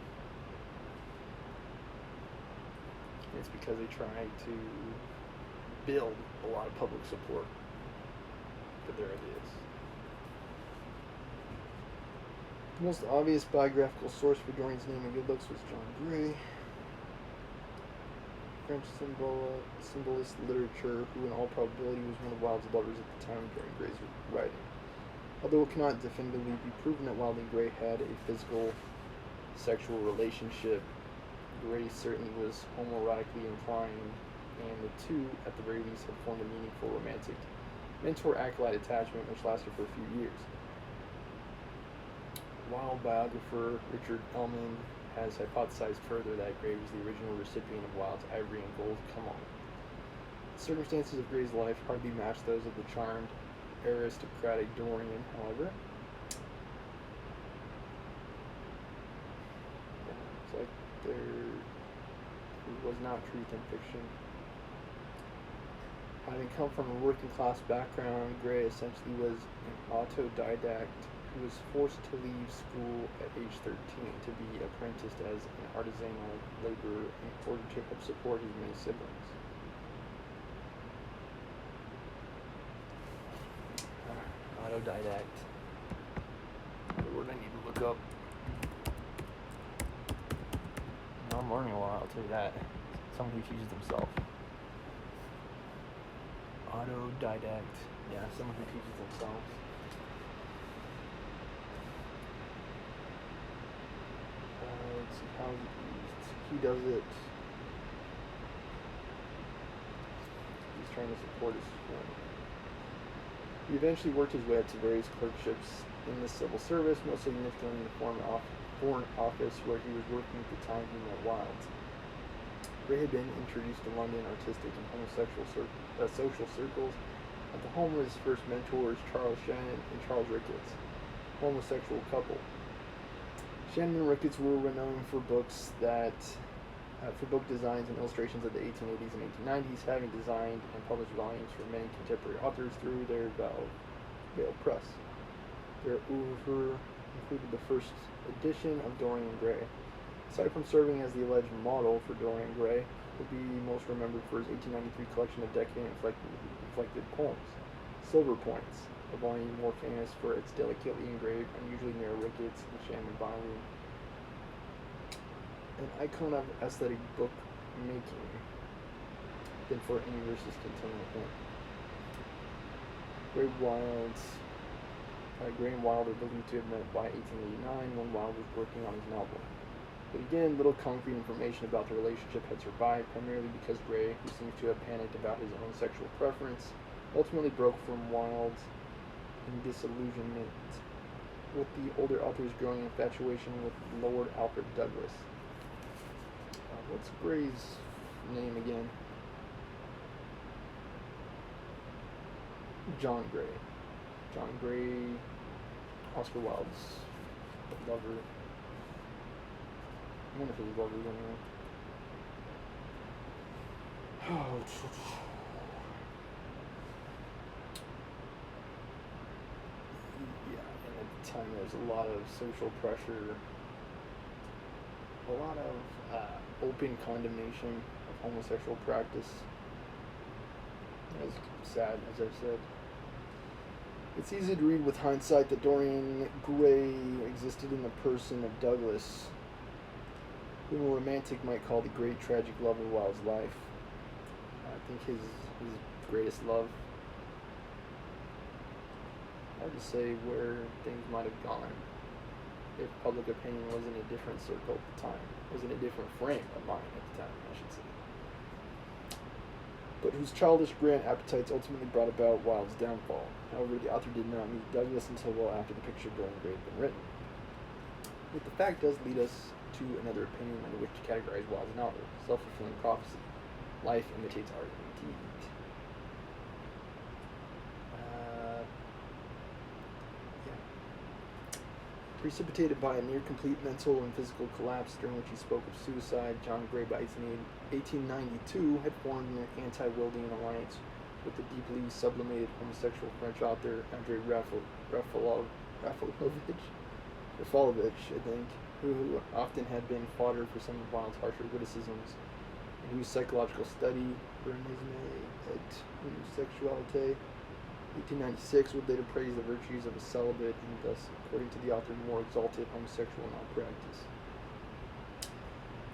[SPEAKER 1] And it's because they try to build a lot of public support for their ideas. The most obvious biographical source for Dorian's name and good looks was John Gray, French symbolist literature, who in all probability was one of Wilde's lovers at the time during Gray's writing. Although it cannot definitively be proven that Wilde and Gray had a physical sexual relationship, Gray certainly was homoerotically inclined, and the two, at the very least, had formed a meaningful romantic mentor-acolyte attachment which lasted for a few years. Wilde biographer Richard Ellman has hypothesized further that Gray was the original recipient of Wilde's ivory and gold come on. The circumstances of Gray's life hardly match those of the charmed, aristocratic Dorian, however. It's like there was not truth in fiction. Having come from a working class background, Gray essentially was an autodidact who was forced to leave school at age 13 to be apprenticed as an artisanal laborer in order to help support his many siblings. Autodidact. The word I need to look up. No, I'm learning a lot, I'll tell you that. Someone who teaches themselves. Autodidact. Yeah, someone who teaches themselves. Let's see how he does it. He's trying to support his friend. He eventually worked his way up to various clerkships in the civil service, most significantly in the Foreign Office, where he was working at the time he met Wilde. Gray had been introduced to London artistic and homosexual social circles at the home of his first mentors, Charles Shannon and Charles Ricketts, a homosexual couple. Shannon and Ricketts were renowned for book designs and illustrations of the 1880s and 1890s, having designed and published volumes for many contemporary authors through their Vale Press. Their oeuvre included the first edition of Dorian Gray. Aside from serving as the alleged model for Dorian Gray, would be most remembered for his 1893 collection of decadent inflected poems, Silver Points, a volume more famous for its delicately engraved, unusually narrow Ricketts and Shannon binding. An icon of aesthetic book making than for any verses containing a hymn. Gray and Wilde are believed to have met by 1889 when Wilde was working on his novel. But again, little concrete information about the relationship had survived, primarily because Gray, who seems to have panicked about his own sexual preference, ultimately broke from Wilde in disillusionment with the older author's growing infatuation with Lord Alfred Douglas. What's Gray's name again? John Gray. John Gray, Oscar Wilde's lover. One of his lovers, anyway. Yeah, and at the time there was a lot of social pressure, a lot of open condemnation of
[SPEAKER 2] homosexual practice. As sad as I've said. It's easy to read with hindsight that Dorian Gray existed in the person of Douglas, whom a romantic might call the great tragic love of Wilde's life. I think his greatest love. Hard to say where things might have gone if public opinion was in a different circle at the time, was in a different frame of mind at the time, I should say. But whose childish grand appetites ultimately brought about Wilde's downfall. However, the author did not meet Douglas until well after the picture of Dorian Gray had been written. Yet the fact does lead us to another opinion under which to categorize Wilde's novel, self-fulfilling prophecy. Life imitates art indeed. Precipitated by a near complete mental and physical collapse during which he spoke of suicide, John Gray by 1892 had formed an anti-Wildean alliance with the deeply sublimated homosexual French author Andrei Rafalovich, I think, who often had been fodder for some of Wilde's harsher witticisms, and whose psychological study, Bernisme et Homosexualité, 1896, would later praise the virtues of a celibate and thus, according to the author, more exalted homosexual malpractice.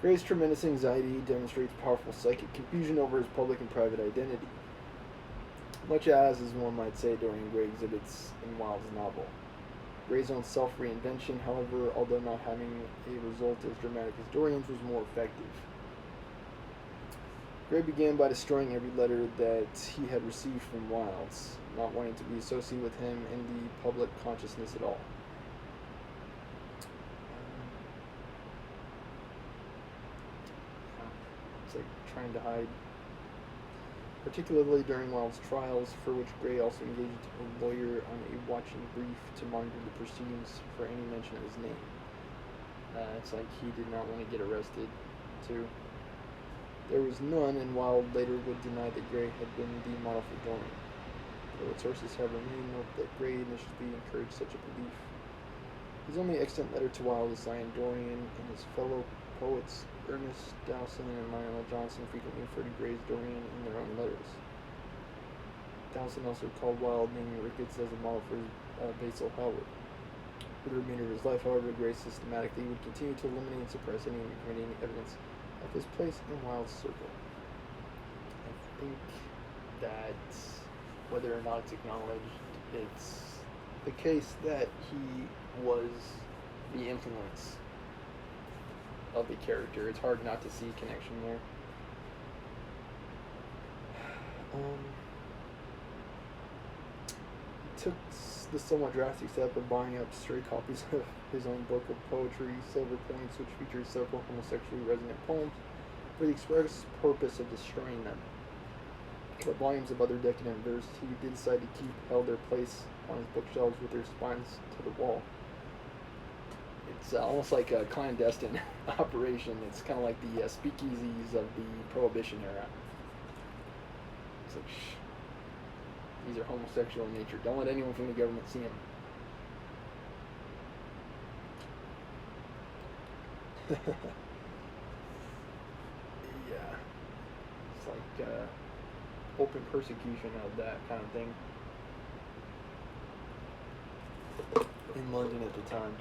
[SPEAKER 2] Gray's tremendous anxiety demonstrates powerful psychic confusion over his public and private identity, much as one might say, Dorian Gray exhibits in Wilde's novel. Gray's own self-reinvention, however, although not having a result as dramatic as Dorian's, was more effective. Gray began by destroying every letter that he had received from Wilde's, not wanting to be associated with him in the public consciousness at all. It's like trying to hide, particularly during Wilde's trials, for which Gray also engaged a lawyer on a watching brief to monitor the proceedings for any mention of his name. It's like he did not want to get arrested, too. There was none, and Wilde later would deny that Gray had been the model for Dorian. Though its sources have remained note that Gray initially encouraged such a belief. His only extant letter to Wilde is signed Dorian, and his fellow poets Ernest Dowson and Lionel Johnson frequently refer to Gray's Dorian in their own letters. Dowson also called Wilde, naming Ricketts as a model for Basil Hallward. For the remainder of his life, however, Gray systematically would continue to eliminate and suppress any incriminating evidence of his place in Wilde's circle. I think that whether or not it's acknowledged, it's the case that he was the influence of the character. It's hard not to see connection there. He took the somewhat drastic step of buying up stray copies of his own book of poetry, Silver Points, which features several homosexually resonant poems, for the express purpose of destroying them. But volumes of other decadent verse he did decide to keep held their place on his bookshelves with their spines to the wall. It's almost like a clandestine operation. It's kind of like the speakeasies of the Prohibition era. It's like, shh, these are homosexual in nature. Don't let anyone from the government see them. Yeah. It's like open persecution of that kind of thing in London at the time.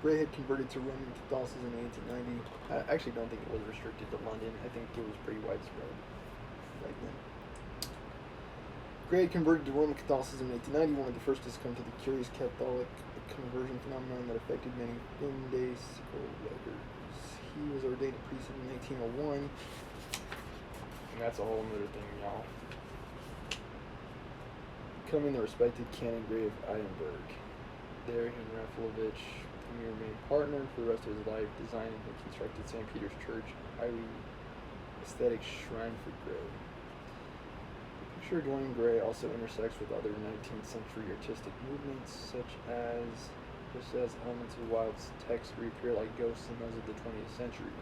[SPEAKER 2] Gray had converted to Roman Catholicism in 1890. I actually don't think it was restricted to London. I think it was pretty widespread back then. Gray had converted to Roman Catholicism in 1890, one of the first to succumb to the curious Catholic conversion phenomenon that affected many Fundamental writers. He was ordained a priest in 1901. And that's a whole other thing, y'all. Becoming the respected Canon Gray of Edinburgh. There, he and Rafalovich remained partner for the rest of his life, designing and constructed St. Peter's Church, highly aesthetic shrine for Gray. The picture of Dorian Gray also intersects with other 19th century artistic movements, just as elements of Wilde's text reappear like ghosts in those of the 20th century.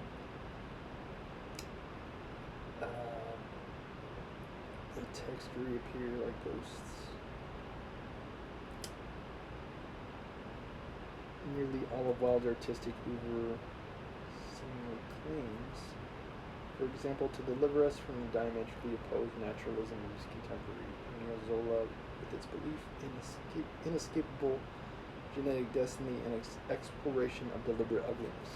[SPEAKER 2] The text reappear like ghosts. Nearly all of Wilde's artistic oeuvre seemingly claims For example, to deliver us from the diametrically opposed naturalism of his contemporary Emile Zola, with its belief in inescapable genetic destiny and exploration of deliberate ugliness.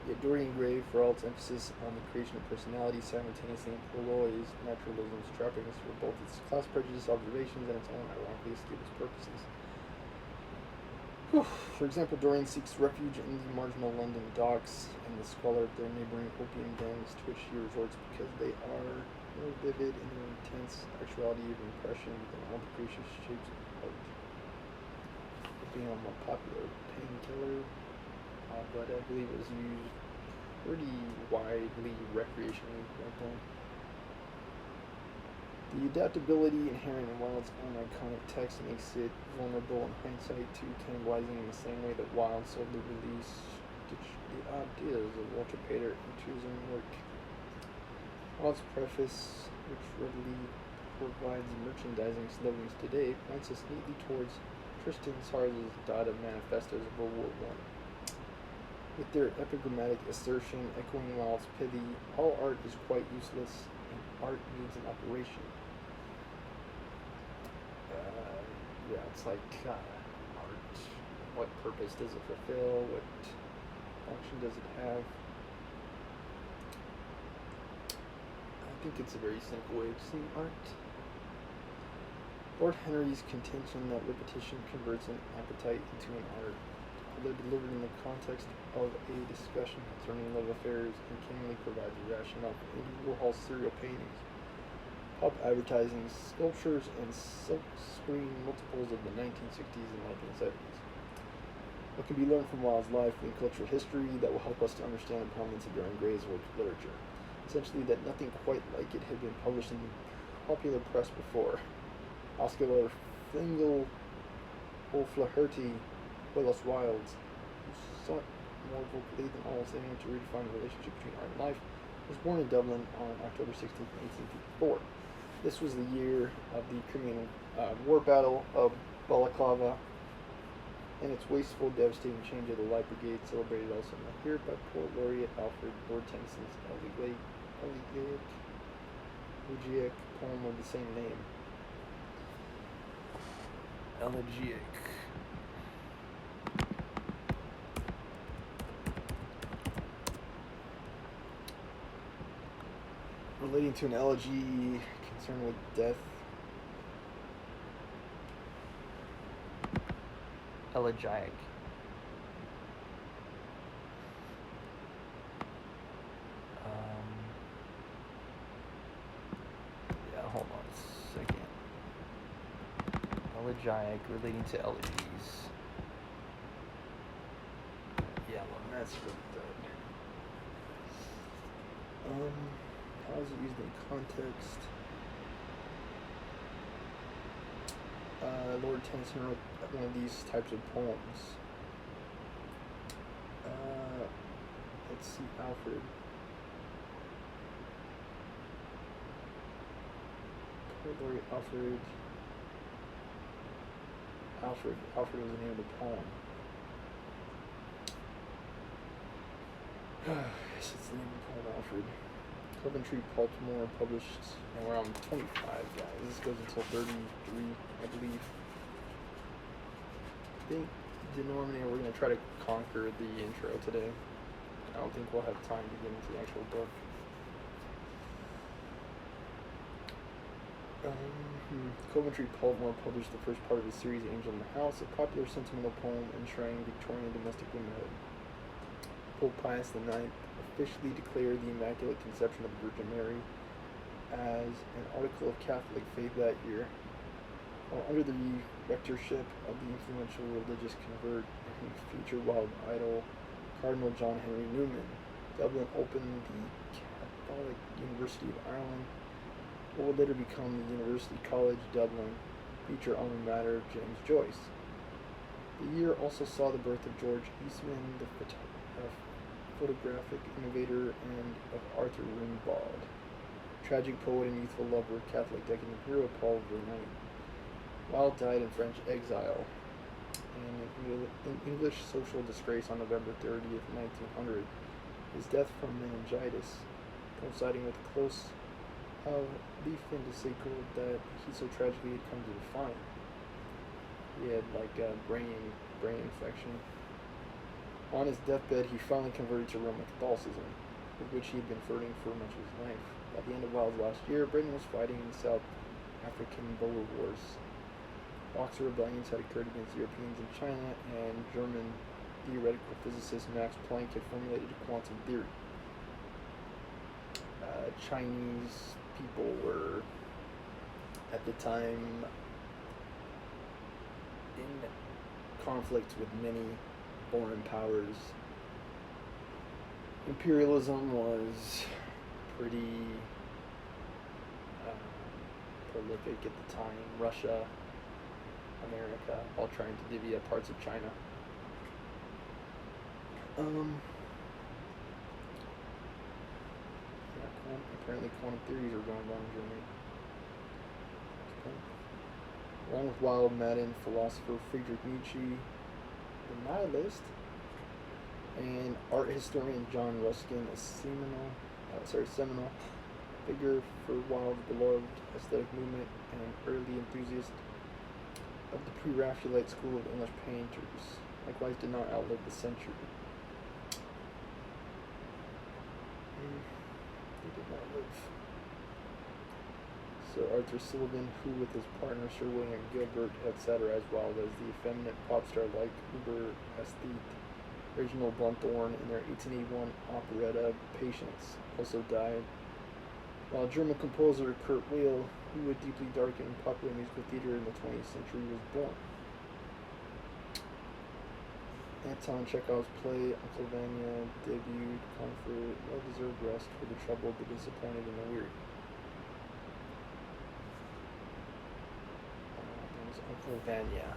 [SPEAKER 2] Yet Dorian Gray, for all its emphasis on the creation of personality, simultaneously employs naturalism's trappings for both its class prejudice observations and its own ironically escapist purposes. For example, Dorian seeks refuge in the marginal London docks and the squalor of their neighbouring opium dens, to which he resorts because they are more vivid in their intense actuality of impression than all the gracious shapes of art. Being a more popular painkiller, but I believe it was used pretty widely recreationally back then. The adaptability inherent in Wilde's own iconic text makes it vulnerable in hindsight to cannibalizing in the same way that Wilde so liberally stitched the ideas of Walter Pater into his own work. Wilde's preface, which readily provides merchandising slogans today, points us neatly towards Tristan Tzar's Dada manifestos of World War I. With their epigrammatic assertion echoing Wilde's pithy, all art is quite useless, and art needs an operation. It's like art. What purpose does it fulfill? What function does it have? I think it's a very simple way of seeing art. Lord Henry's contention that repetition converts an appetite into an art, although delivered in the context of a discussion concerning love affairs, and keenly provides a rationale for Andy Warhol's serial paintings, pop advertising, sculptures, and silk-screen multiples of the 1960s and 1970s. What can be learned from Wilde's life and cultural history that will help us to understand the prominence of Dorian Gray's work of literature? Essentially, that nothing quite like it had been published in the popular press before. Oscar Fingal O'Flaherty, Willis Wilde, who sought more vocally than almost anyone to redefine the relationship between art and life, was born in Dublin on October 16, 1854. This was the year of the Crimean War Battle of Balaclava, and its wasteful, devastating change of the Light Brigade, celebrated also here by Poet Laureate Alfred Lord Tennyson's elegiac poem of the same name. Elegiac. Relating to an elegy concerned with death.
[SPEAKER 1] Elegiac. Hold on a second. Elegiac, relating to elegies. Yeah, well, that's really good.
[SPEAKER 2] How is it used in context? Lord Tennyson wrote one of these types of poems. Let's see, Alfred. Poet Laureate Alfred was the name of the poem. Yes, it's the name of the poem, Alfred. Coventry Baltimore, published around 25, guys. This goes until 33, I believe. I think DeNormand, we're going to try to conquer the intro today. I don't think we'll have time to get into the actual book. Coventry Baltimore published the first part of his series, Angel in the House, a popular sentimental poem enshrining Victorian domestic womanhood. Pope Pius IX officially declared the Immaculate Conception of the Virgin Mary as an article of Catholic faith that year. While under the rectorship of the influential religious convert and future Wilde idol, Cardinal John Henry Newman, Dublin opened the Catholic University of Ireland, what would later become the University College Dublin, future alma mater of James Joyce. The year also saw the birth of George Eastman, the photographic innovator, and of Arthur Rimbaud, tragic poet and youthful lover of Catholic decadent hero Paul Verlaine. Wilde died in French exile and in English social disgrace on November 30th, 1900, His death from meningitis, coinciding with the close of the fin de siècle that he so tragically had come to define. He had like a brain infection. On his deathbed, he finally converted to Roman Catholicism, with which he had been flirting for much of his life. At the end of Wild's last year, Britain was fighting in the South African Boer Wars. Boxer rebellions had occurred against Europeans in China, and German theoretical physicist Max Planck had formulated a quantum theory. Chinese people were, at the time, in conflict with many foreign powers. Imperialism was pretty prolific at the time. Russia, America, all trying to divvy up parts of China. Apparently quantum theories are going on in Germany. Along with Wild Madden philosopher Friedrich Nietzsche, the nihilist, and art historian John Ruskin, a seminal figure for Wild's beloved aesthetic movement and an early enthusiast of the pre-Raphaelite school of English painters. Likewise, did not outlive the century. He did not live. Sir Arthur Sullivan, who with his partner Sir William Gilbert had satirized Wilde as the effeminate pop star like Uber aesthete, Reginald Bluntthorne in their 1881 operetta Patience, also died, while German composer Kurt Weill, who would deeply darken popular musical theater in the 20th century, was born. Anton Chekhov's play Uncle Vanya debuted, comfort, well-deserved rest for the troubled, the disappointed, and the weary. That was Uncle Vanya.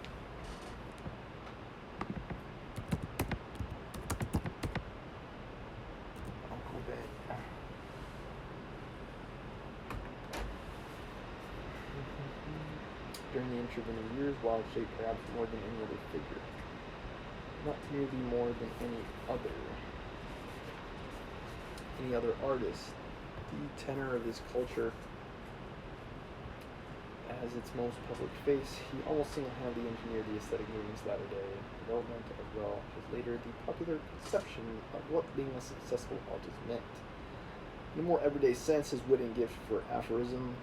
[SPEAKER 2] Uncle Vanya. During the intervening years, Wilde shaped perhaps more than any other figure. Not nearly more than any other artist. The tenor of his culture as its most public face, he almost single-handedly engineered the aesthetic movement's latter-day development, as well as later the popular conception of what being a successful artist meant. In a more everyday sense, his wit and gift for aphorism.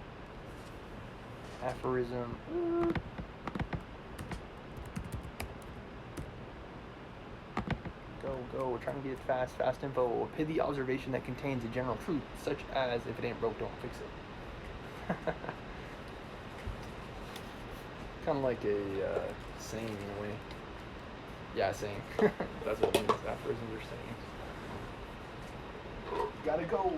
[SPEAKER 2] Go, we're trying to get it fast info. A pithy observation that contains a general truth, such as, if it ain't broke, don't fix it. Kind of like a saying in a way. Yeah, saying. That's what it means. Aphorisms are sayings. Gotta go.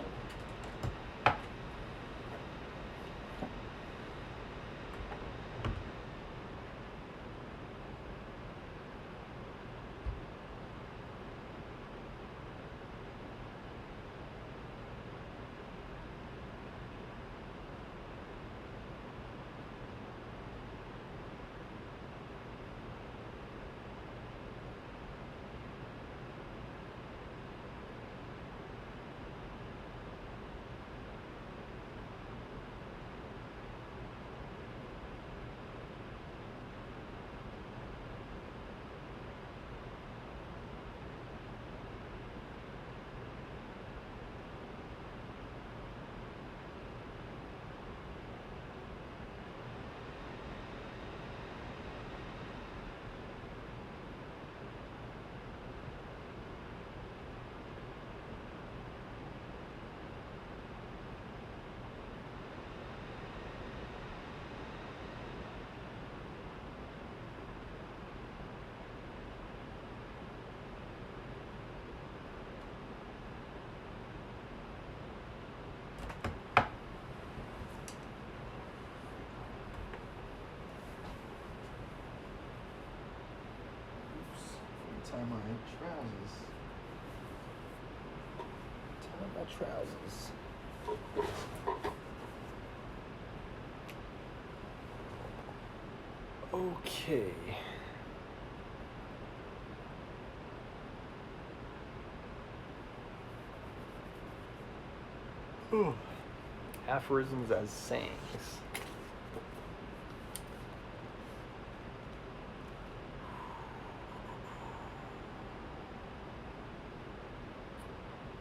[SPEAKER 2] Tie my trousers. Tie my trousers. Okay.
[SPEAKER 1] Aphorisms as sayings.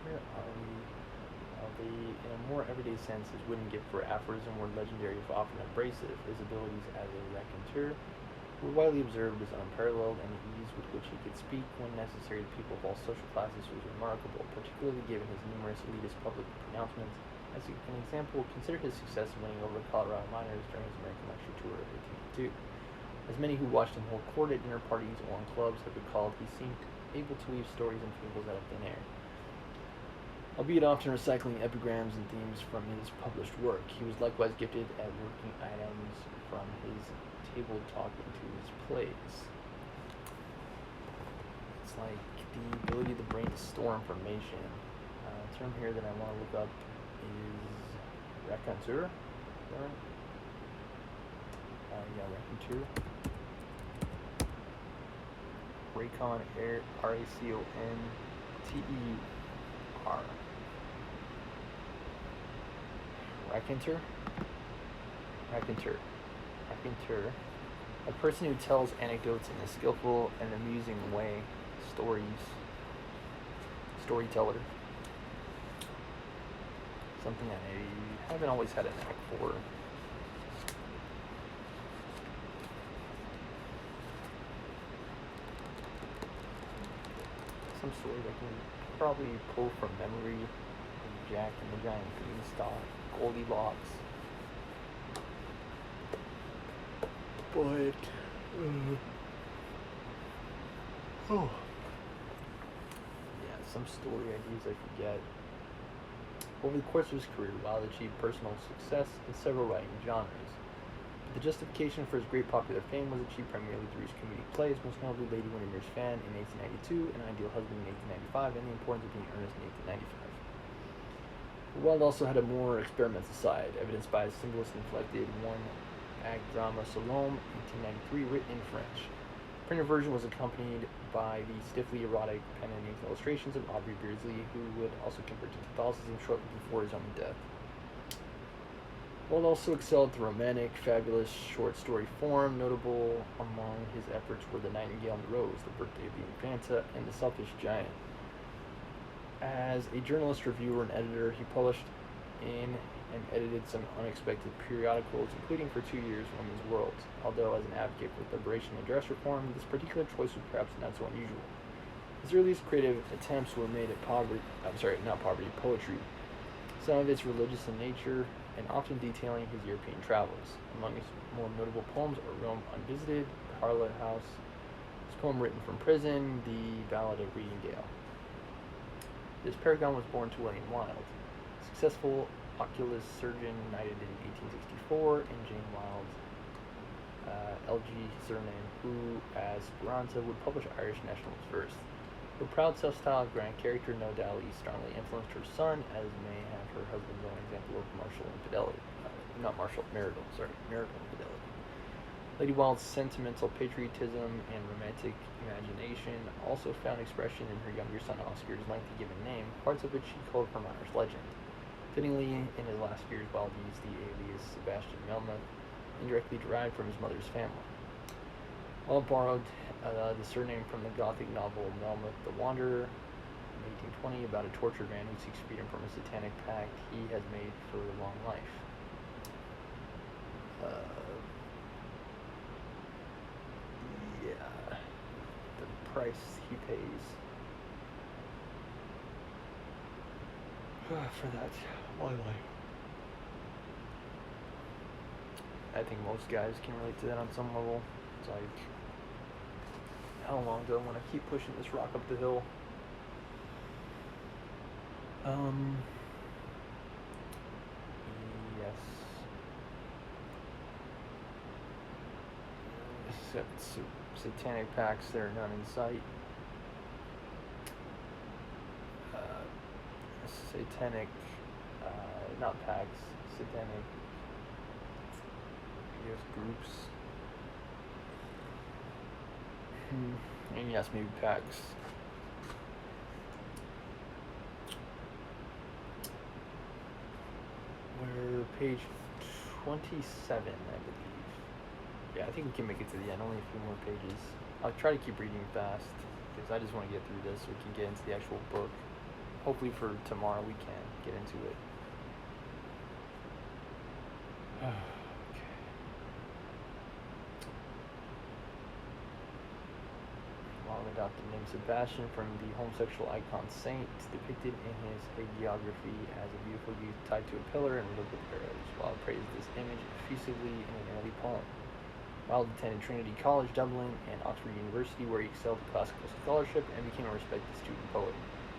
[SPEAKER 1] Where are we? In a more everyday sense, his wooden gift for aphorism were legendary if often abrasive. His abilities as a raconteur were widely observed as unparalleled, and the ease with which he could speak when necessary to people of all social classes was remarkable, particularly given his numerous elitist public pronouncements. As an example, consider his success in winning over Colorado miners during his American lecture tour of 1882. As many who watched him hold court at dinner parties or in clubs have recalled, he seemed able to weave stories and fables out of thin air. Albeit often recycling epigrams and themes from his published work, he was likewise gifted at working items from his table talk into his plays. It's like the ability of the brain to store information. A term here that I want to look up is raconteur. Raconteur. Racon, R-A-C-O-N-T-E-U-R. Raconteur. A person who tells anecdotes in a skillful and amusing way. Storyteller. Something I haven't always had a knack for. Some stories I can probably pull from memory. Jack and the Giant Beanstalk, Goldilocks. But some story ideas I forget. Over the course of his career, Wilde achieved personal success in several writing genres. But the justification for his great popular fame was achieved primarily through his comedic plays, most notably Lady Windermere's Fan in 1892, An Ideal Husband in 1895, and The Importance of Being Earnest in 1895. Wilde also had a more experimental side, evidenced by his symbolist-inflected one-act drama Salome, 1893, written in French. The printed version was accompanied by the stiffly erotic pen and ink illustrations of Aubrey Beardsley, who would also convert to Catholicism shortly before his own death. Wilde also excelled the romantic, fabulous short story form. Notable among his efforts were The Nightingale and the Rose, The Birthday of the Infanta, and The Selfish Giant. As a journalist, reviewer, and editor, he published in and edited some unexpected periodicals, including for 2 years Women's World. Although as an advocate for liberation and dress reform, this particular choice was perhaps not so unusual. His earliest creative attempts were made at poetry. Some of it's religious in nature, and often detailing his European travels. Among his more notable poems are Rome Unvisited, The Harlot House, his poem written from prison, The Ballad of Readingdale. This paragon was born to William Wilde, successful oculist surgeon knighted in 1864, and Jane Wilde, L.G. surname, who, as Speranza, would publish Irish nationalist verse. Her proud self-styled grand character no doubt strongly influenced her son, as may have her husband's own example of marital infidelity. Marital infidelity. Lady Wilde's sentimental patriotism and romantic imagination also found expression in her younger son Oscar's lengthy given name, parts of which she culled from Irish legend. Fittingly, in his last years, Wilde used the alias Sebastian Melmoth, indirectly derived from his mother's family. Wilde borrowed the surname from the Gothic novel Melmoth the Wanderer in 1820 about a tortured man who seeks freedom from a satanic pact he has made for a long life. The price he pays for that long life. I think most guys can relate to that on some level. It's like, how long do I want to keep pushing this rock up the hill? Yes. Except satanic pacts, there are none in sight. Satanic, not pacts, satanic, I guess, groups. And yes, maybe pacts. page 27, I believe. Yeah, I think we can make it to the end. Only a few more pages. I'll try to keep reading fast because I just want to get through this so we can get into the actual book. Hopefully for tomorrow we can get into it. Okay. Long adopted name Sebastian from the homosexual icon Saint, depicted in his hagiography as a beautiful youth tied to a pillar and riddled with arrows. Wilde praised this image effusively in an early poem. Wilde attended Trinity College, Dublin, and Oxford University, where he excelled in classical scholarship and became a respected student poet,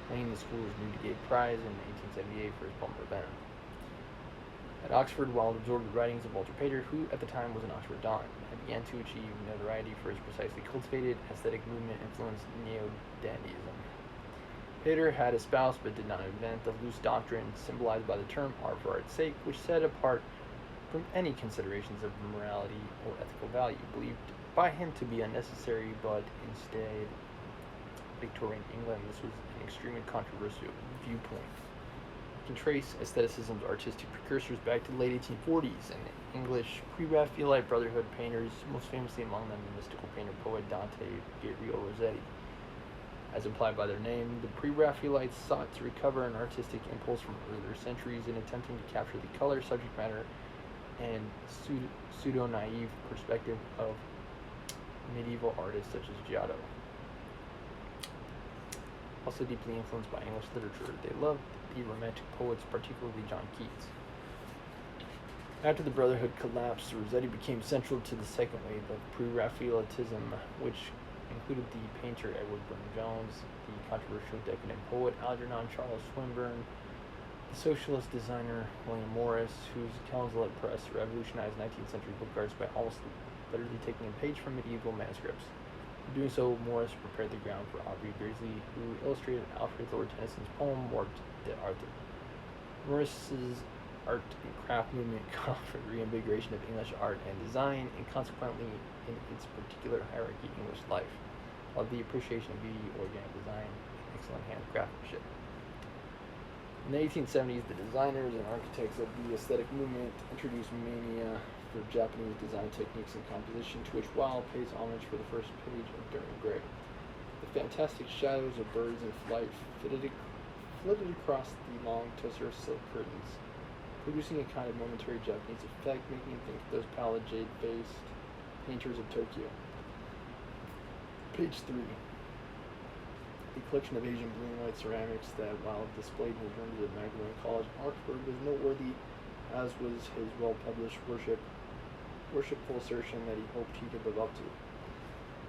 [SPEAKER 1] winning the school's Newdigate Prize in 1878 for his poem Ravenna. At Oxford, Wilde absorbed the writings of Walter Pater, who at the time was an Oxford Don, and began to achieve notoriety for his precisely cultivated aesthetic movement influenced neo-dandyism. Pater had espoused but did not invent the loose doctrine symbolized by the term art for art's sake, which set apart from any considerations of morality or ethical value, believed by him to be unnecessary, but instead Victorian England, this was an extremely controversial viewpoint. You can trace aestheticism's artistic precursors back to the late 1840s and English pre-Raphaelite Brotherhood painters, most famously among them the mystical painter-poet Dante Gabriel Rossetti. As implied by their name, the pre-Raphaelites sought to recover an artistic impulse from earlier centuries in attempting to capture the color, subject matter, and pseudo-naive perspective of medieval artists such as Giotto. Also deeply influenced by English literature, they loved the Romantic poets, particularly John Keats. After the Brotherhood collapsed, Rossetti became central to the second wave of pre-Raphaelitism, which included the painter Edward Burne-Jones, the controversial decadent poet Algernon Charles Swinburne, the socialist designer William Morris, whose Kelneslet press revolutionized 19th century book arts by almost literally taking a page from medieval manuscripts. In doing so, Morris prepared the ground for Aubrey Graisley, who illustrated Alfred Lord Tennyson's poem Morte d'Arte. Morris's art and craft movement called for the reinvigoration of English art and design, and consequently, in its particular hierarchy, English life, of the appreciation of beauty, organic design, and excellent handcraftsmanship. In the 1870s, the designers and architects of the aesthetic movement introduced mania for Japanese design techniques and composition, to which Wilde pays homage for the first page of Dorian Gray. The fantastic shadows of birds in flight flitted across the long tussar silk curtains, producing a kind of momentary Japanese effect, making you think of those pallid jade-faced painters of Tokyo. Page 3. The collection of Asian blue and white ceramics that Wilde displayed in his rooms at Magdalen College in Oxford was noteworthy, as was his well-published worshipful assertion that he hoped he could live up to.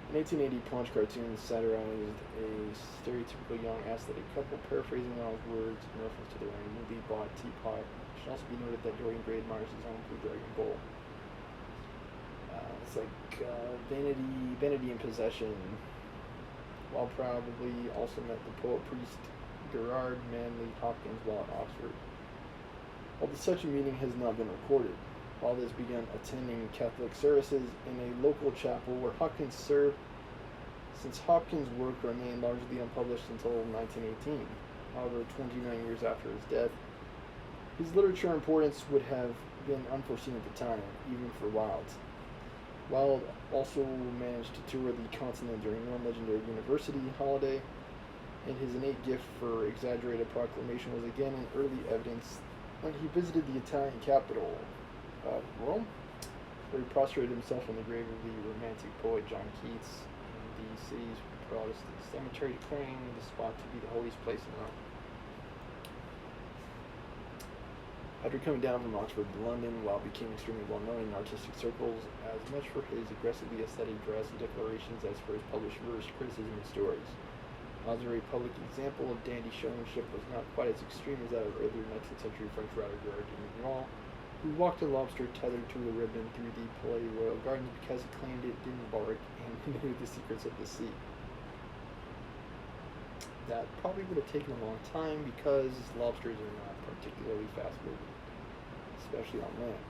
[SPEAKER 1] In 1880, Punch cartoons satirized a stereotypical young aesthetic couple, paraphrasing Wilde's words in reference to their own newly bought teapot. It should also be noted that Dorian Gray admires his own Blue Dragon bowl. It's like vanity and possession. Wilde probably also met the poet-priest Gerard Manley Hopkins while at Oxford. Although such a meeting has not been recorded, Wilde has begun attending Catholic services in a local chapel where Hopkins served, since Hopkins' work remained largely unpublished until 1918. However, 29 years after his death, his literature importance would have been unforeseen at the time, even for Wilde. Wilde also managed to tour the continent during one legendary university holiday, and his innate gift for exaggerated proclamation was again in early evidence when he visited the Italian capital of Rome, where he prostrated himself on the grave of the Romantic poet John Keats in the city's Protestant cemetery, declaring the spot to be the holiest place in Rome. After coming down from Oxford to London, Wilde became extremely well known in artistic circles, as much for his aggressively aesthetic dress and declarations as for his published verse, criticism, and stories. Wilde's very public example of dandy showmanship was not quite as extreme as that of earlier 19th century French writer Dorian Gray, who walked a lobster tethered to a ribbon through the Palais Royal Gardens because he claimed it didn't bark and knew the secrets of the sea. That probably would have taken a long time because lobsters are not particularly fast-moving, especially on land.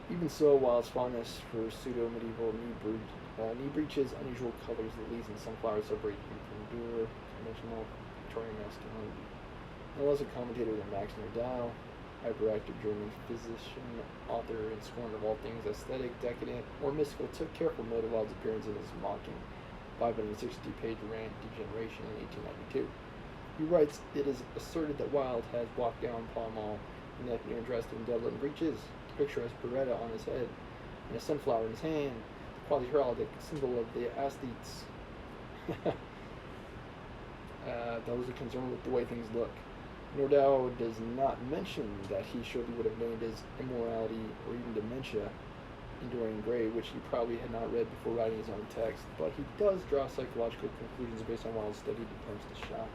[SPEAKER 1] Even so, Wilde's fondness for pseudo-medieval knee breeches, unusual colors, lilies, and sunflowers separate him from dour, conventional Victorian masculinity. No less a commentator than Max Nordau
[SPEAKER 2] hyperactive German physician, author, and scorner of all things aesthetic, decadent, or mystical, took careful note of Wilde's appearance in his mocking 560-page rant Degeneration in 1892. He writes, "It is asserted that Wilde has walked down Pall Mall naked and dressed in Dublin breeches, a picturesque beretta on his head, and a sunflower in his hand, the quasi-heraldic symbol of the aesthetes." Those are concerned with the way things look. Nordau does not mention that he surely would have named his immorality or even dementia in Dorian Gray, which he probably had not read before writing his own text, but he does draw psychological conclusions based on Wilde's studied attempts to shock.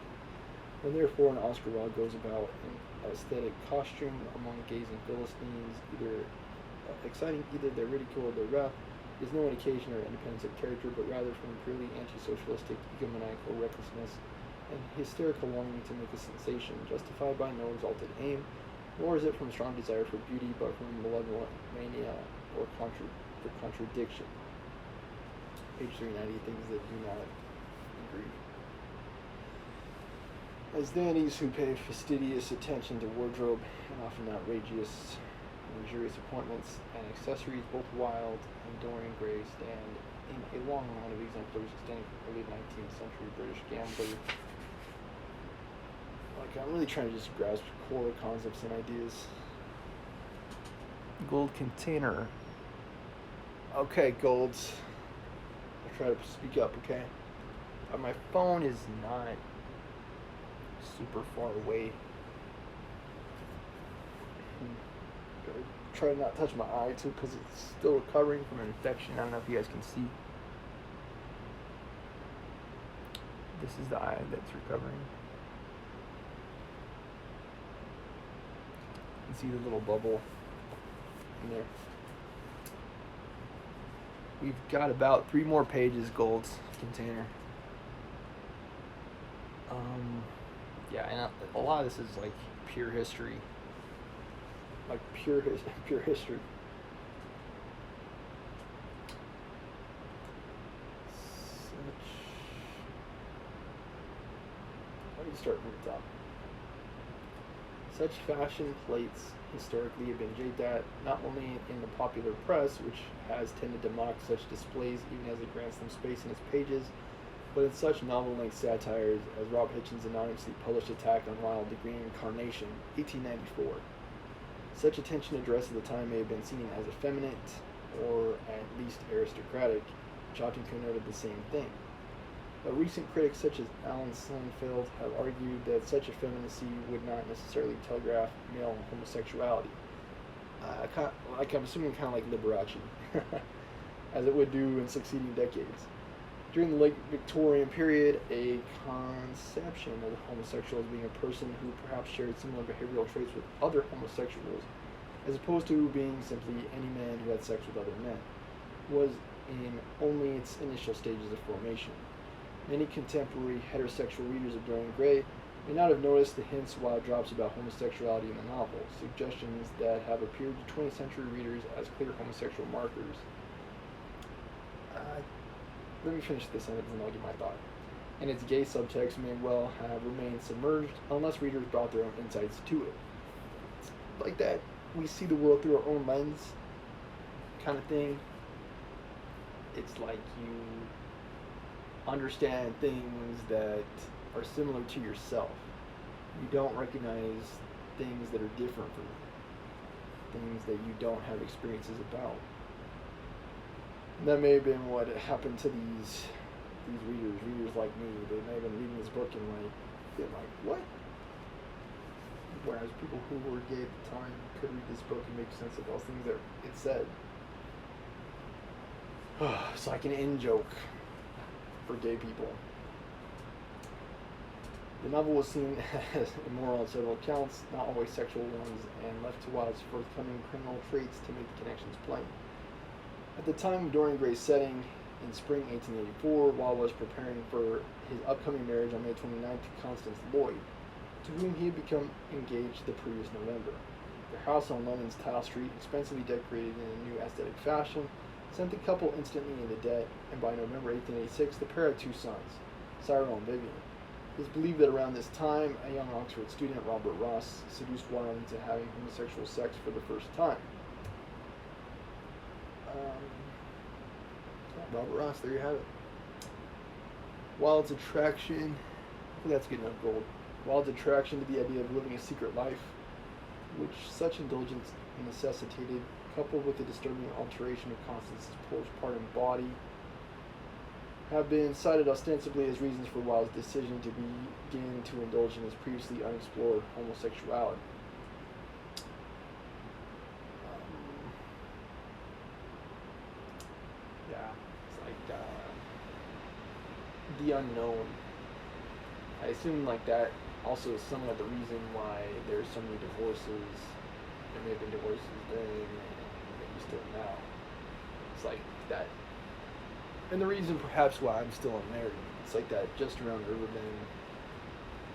[SPEAKER 2] When therefore an Oscar Wilde goes about in aesthetic costume among gazing Philistines, either exciting either their ridicule or their wrath, is no indication or independence of character, but rather from purely anti-socialistic, egomaniacal recklessness and hysterical longing to make a sensation, justified by no exalted aim, nor is it from strong desire for beauty, but from malevolent mania or contradiction. Page 390, things that do not agree. As dandies who pay fastidious attention to wardrobe and often outrageous, luxurious appointments and accessories, both Wilde and Dorian Gray stand in a long line of exemplars extending from early 19th century British gambler. I'm really trying to just grasp core concepts and ideas.
[SPEAKER 1] Gold container.
[SPEAKER 2] Okay, Golds. I'll try to speak up, okay?
[SPEAKER 1] My phone is not super far away.
[SPEAKER 2] Try to not touch my eye too, because it's still recovering
[SPEAKER 1] From an infection. I don't know if you guys can see. This is the eye that's recovering.
[SPEAKER 2] You can see the little bubble in there.
[SPEAKER 1] We've got about 3 more pages, Gold's container. Yeah, and a lot of this is like pure history.
[SPEAKER 2] Like pure history. Let me start from the top. Such fashion plates historically have been jaded at not only in the popular press, which has tended to mock such displays even as it grants them space in its pages, but in such novel-length satires as Rob Hitchens' anonymously published attack on Wilde, The Green Incarnation, 1894. Such attention to dress at the time may have been seen as effeminate or at least aristocratic. Jotting noted the same thing. But recent critics such as Alan Seinfeld have argued that such effeminacy would not necessarily telegraph male homosexuality. I'm assuming kind of like Liberace, as it would do in succeeding decades. During the late Victorian period, a conception of the homosexual as being a person who perhaps shared similar behavioral traits with other homosexuals, as opposed to being simply any man who had sex with other men, was in only its initial stages of formation. Many contemporary heterosexual readers of Dorian Gray may not have noticed the hints Wilde drops about homosexuality in the novel, suggestions that have appeared to 20th century readers as clear homosexual markers. Let me finish this sentence and I'll give my thought. And its gay subtext may well have remained submerged unless readers brought their own insights to it. It's like that, we see the world through our own lens kind of thing. It's like you understand things that are similar to yourself. You don't recognize things that are different from you, things that you don't have experiences about. And that may have been what happened to these readers like me. They may have been reading this book and been like, what? Whereas people who were gay at the time could read this book and make sense of those things that it said. It's like an in-joke for gay people. The novel was seen as immoral on several accounts, not always sexual ones, and left to Wilde's forthcoming criminal traits to make the connections plain. At the time of Dorian Gray's setting, in spring 1884, Wilde was preparing for his upcoming marriage on May 29th to Constance Lloyd, to whom he had become engaged the previous November. Their house on London's Tile Street, expensively decorated in a new aesthetic fashion, sent the couple instantly into debt, and by November 1886, the pair had 2 sons, Cyril and Vivian. It is believed that around this time, a young Oxford student, Robert Ross, seduced Wilde into having homosexual sex for the first time. Robert Ross, there you have it. Wilde's attraction, I think that's good enough gold. Wilde's attraction to the idea of living a secret life, which such indulgence necessitated, coupled with the disturbing alteration of Constance's postpartum body, have been cited ostensibly as reasons for Wilde's decision to begin to indulge in his previously unexplored homosexuality. It's like the unknown. I assume like that also is somewhat the reason why there's so many divorces. There may have been divorces then and maybe still now. It's like that. And the reason perhaps why I'm still unmarried, it's like that just around Riverbend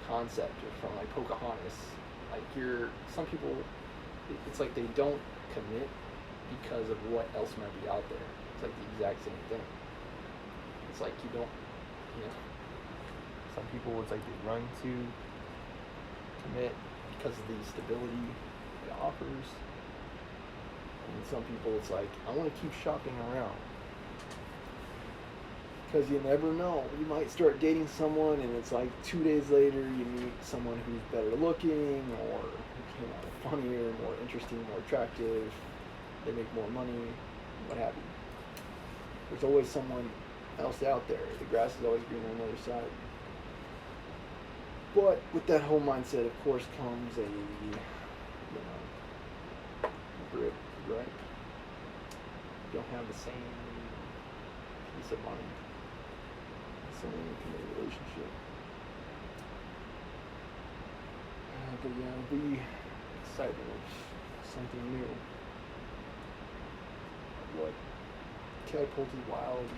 [SPEAKER 2] concept from like Pocahontas. Like some people, it's like they don't commit because of what else might be out there. It's like the exact same thing. It's like you don't,
[SPEAKER 1] some people, it's like they run to
[SPEAKER 2] commit because of the stability it offers. And some people, it's like, I want to keep shopping around. Because you never know. You might start dating someone and it's like 2 days later you meet someone who's better looking or funnier, more interesting, more attractive. They make more money, what have you. There's always someone else out there. The grass is always greener on the other side. But with that whole mindset, of course, comes a grip, right? You don't have the same peace of mind. Same committed relationship. But yeah, the excitement of something new. What catapulted Wilde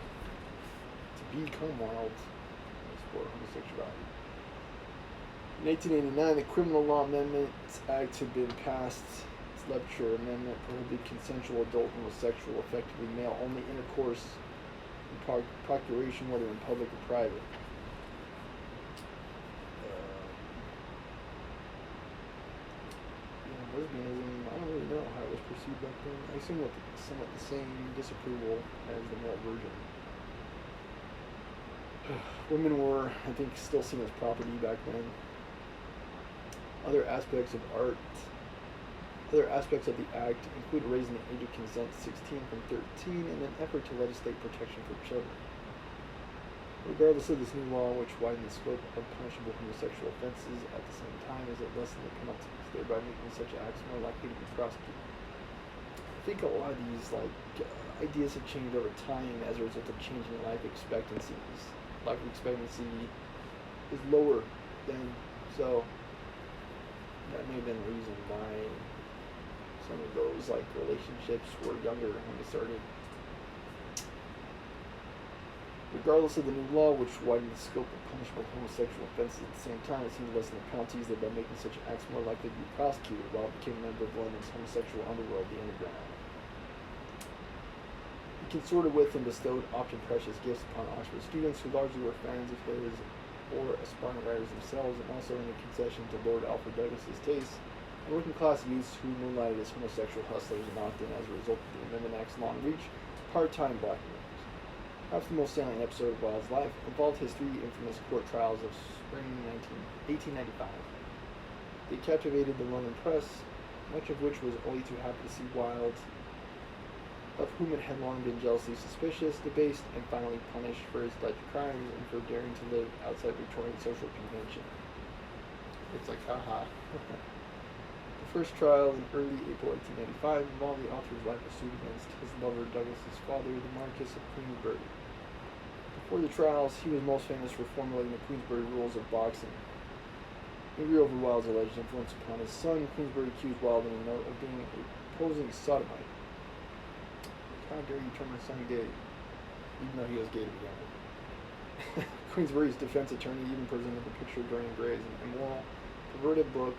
[SPEAKER 2] to become Wilde and explore homosexuality. In 1889, the Criminal Law Amendment Act had been passed. Its Lepture Amendment prohibited consensual adult homosexual, effectively male-only intercourse and procuration, whether in public or private. Lesbianism, I don't really know how it was perceived back then. I assume with somewhat the same disapproval as the male virgin. Women were, I think, still seen as property back then. Other aspects of the act include raising the age of consent to 16 from 13 in an effort to legislate protection for children. Regardless of this new law, which widened the scope of punishable homosexual offenses, at the same time as it lessened the penalties, thereby making such acts more likely to be prosecuted. I think a lot of these ideas have changed over time as a result of changing life expectancies. Life expectancy is lower than, so that may have been the reason why some of those relationships were younger when they started. Regardless of the new law, which widened the scope of punishable homosexual offences, at the same time, it seemed to lessen the penalties, thereby making such acts more likely to be prosecuted. While became a member of London's homosexual underworld, the Underground. He consorted with and bestowed often precious gifts upon Oxford students who largely were fans of his or aspiring writers themselves, and also in a concession to Lord Alfred Douglas's taste, and working-class youths who moonlighted as homosexual hustlers and often, as a result of the Amendment Act's long reach, part-time black men. Perhaps the most salient episode of Wilde's life involved his 3 infamous court trials of spring 1895. They captivated the London press, much of which was only too happy to see Wilde, of whom it had long been jealously suspicious, debased, and finally punished for his alleged crimes and for daring to live outside Victorian social convention. It's like, haha. The first trial in early April 1895 involved the author's life suit against his lover Douglas's father, the Marquis of Queensberry. Before the trials, he was most famous for formulating the Queensberry rules of boxing. Angry over Wilde's alleged influence upon his son, Queensberry accused Wilde in a note of being a posing sodomite. How dare you turn my son gay, even though he was gay to begin with. Queensberry's defense attorney even presented the picture of Dorian Gray as an immoral, perverted book,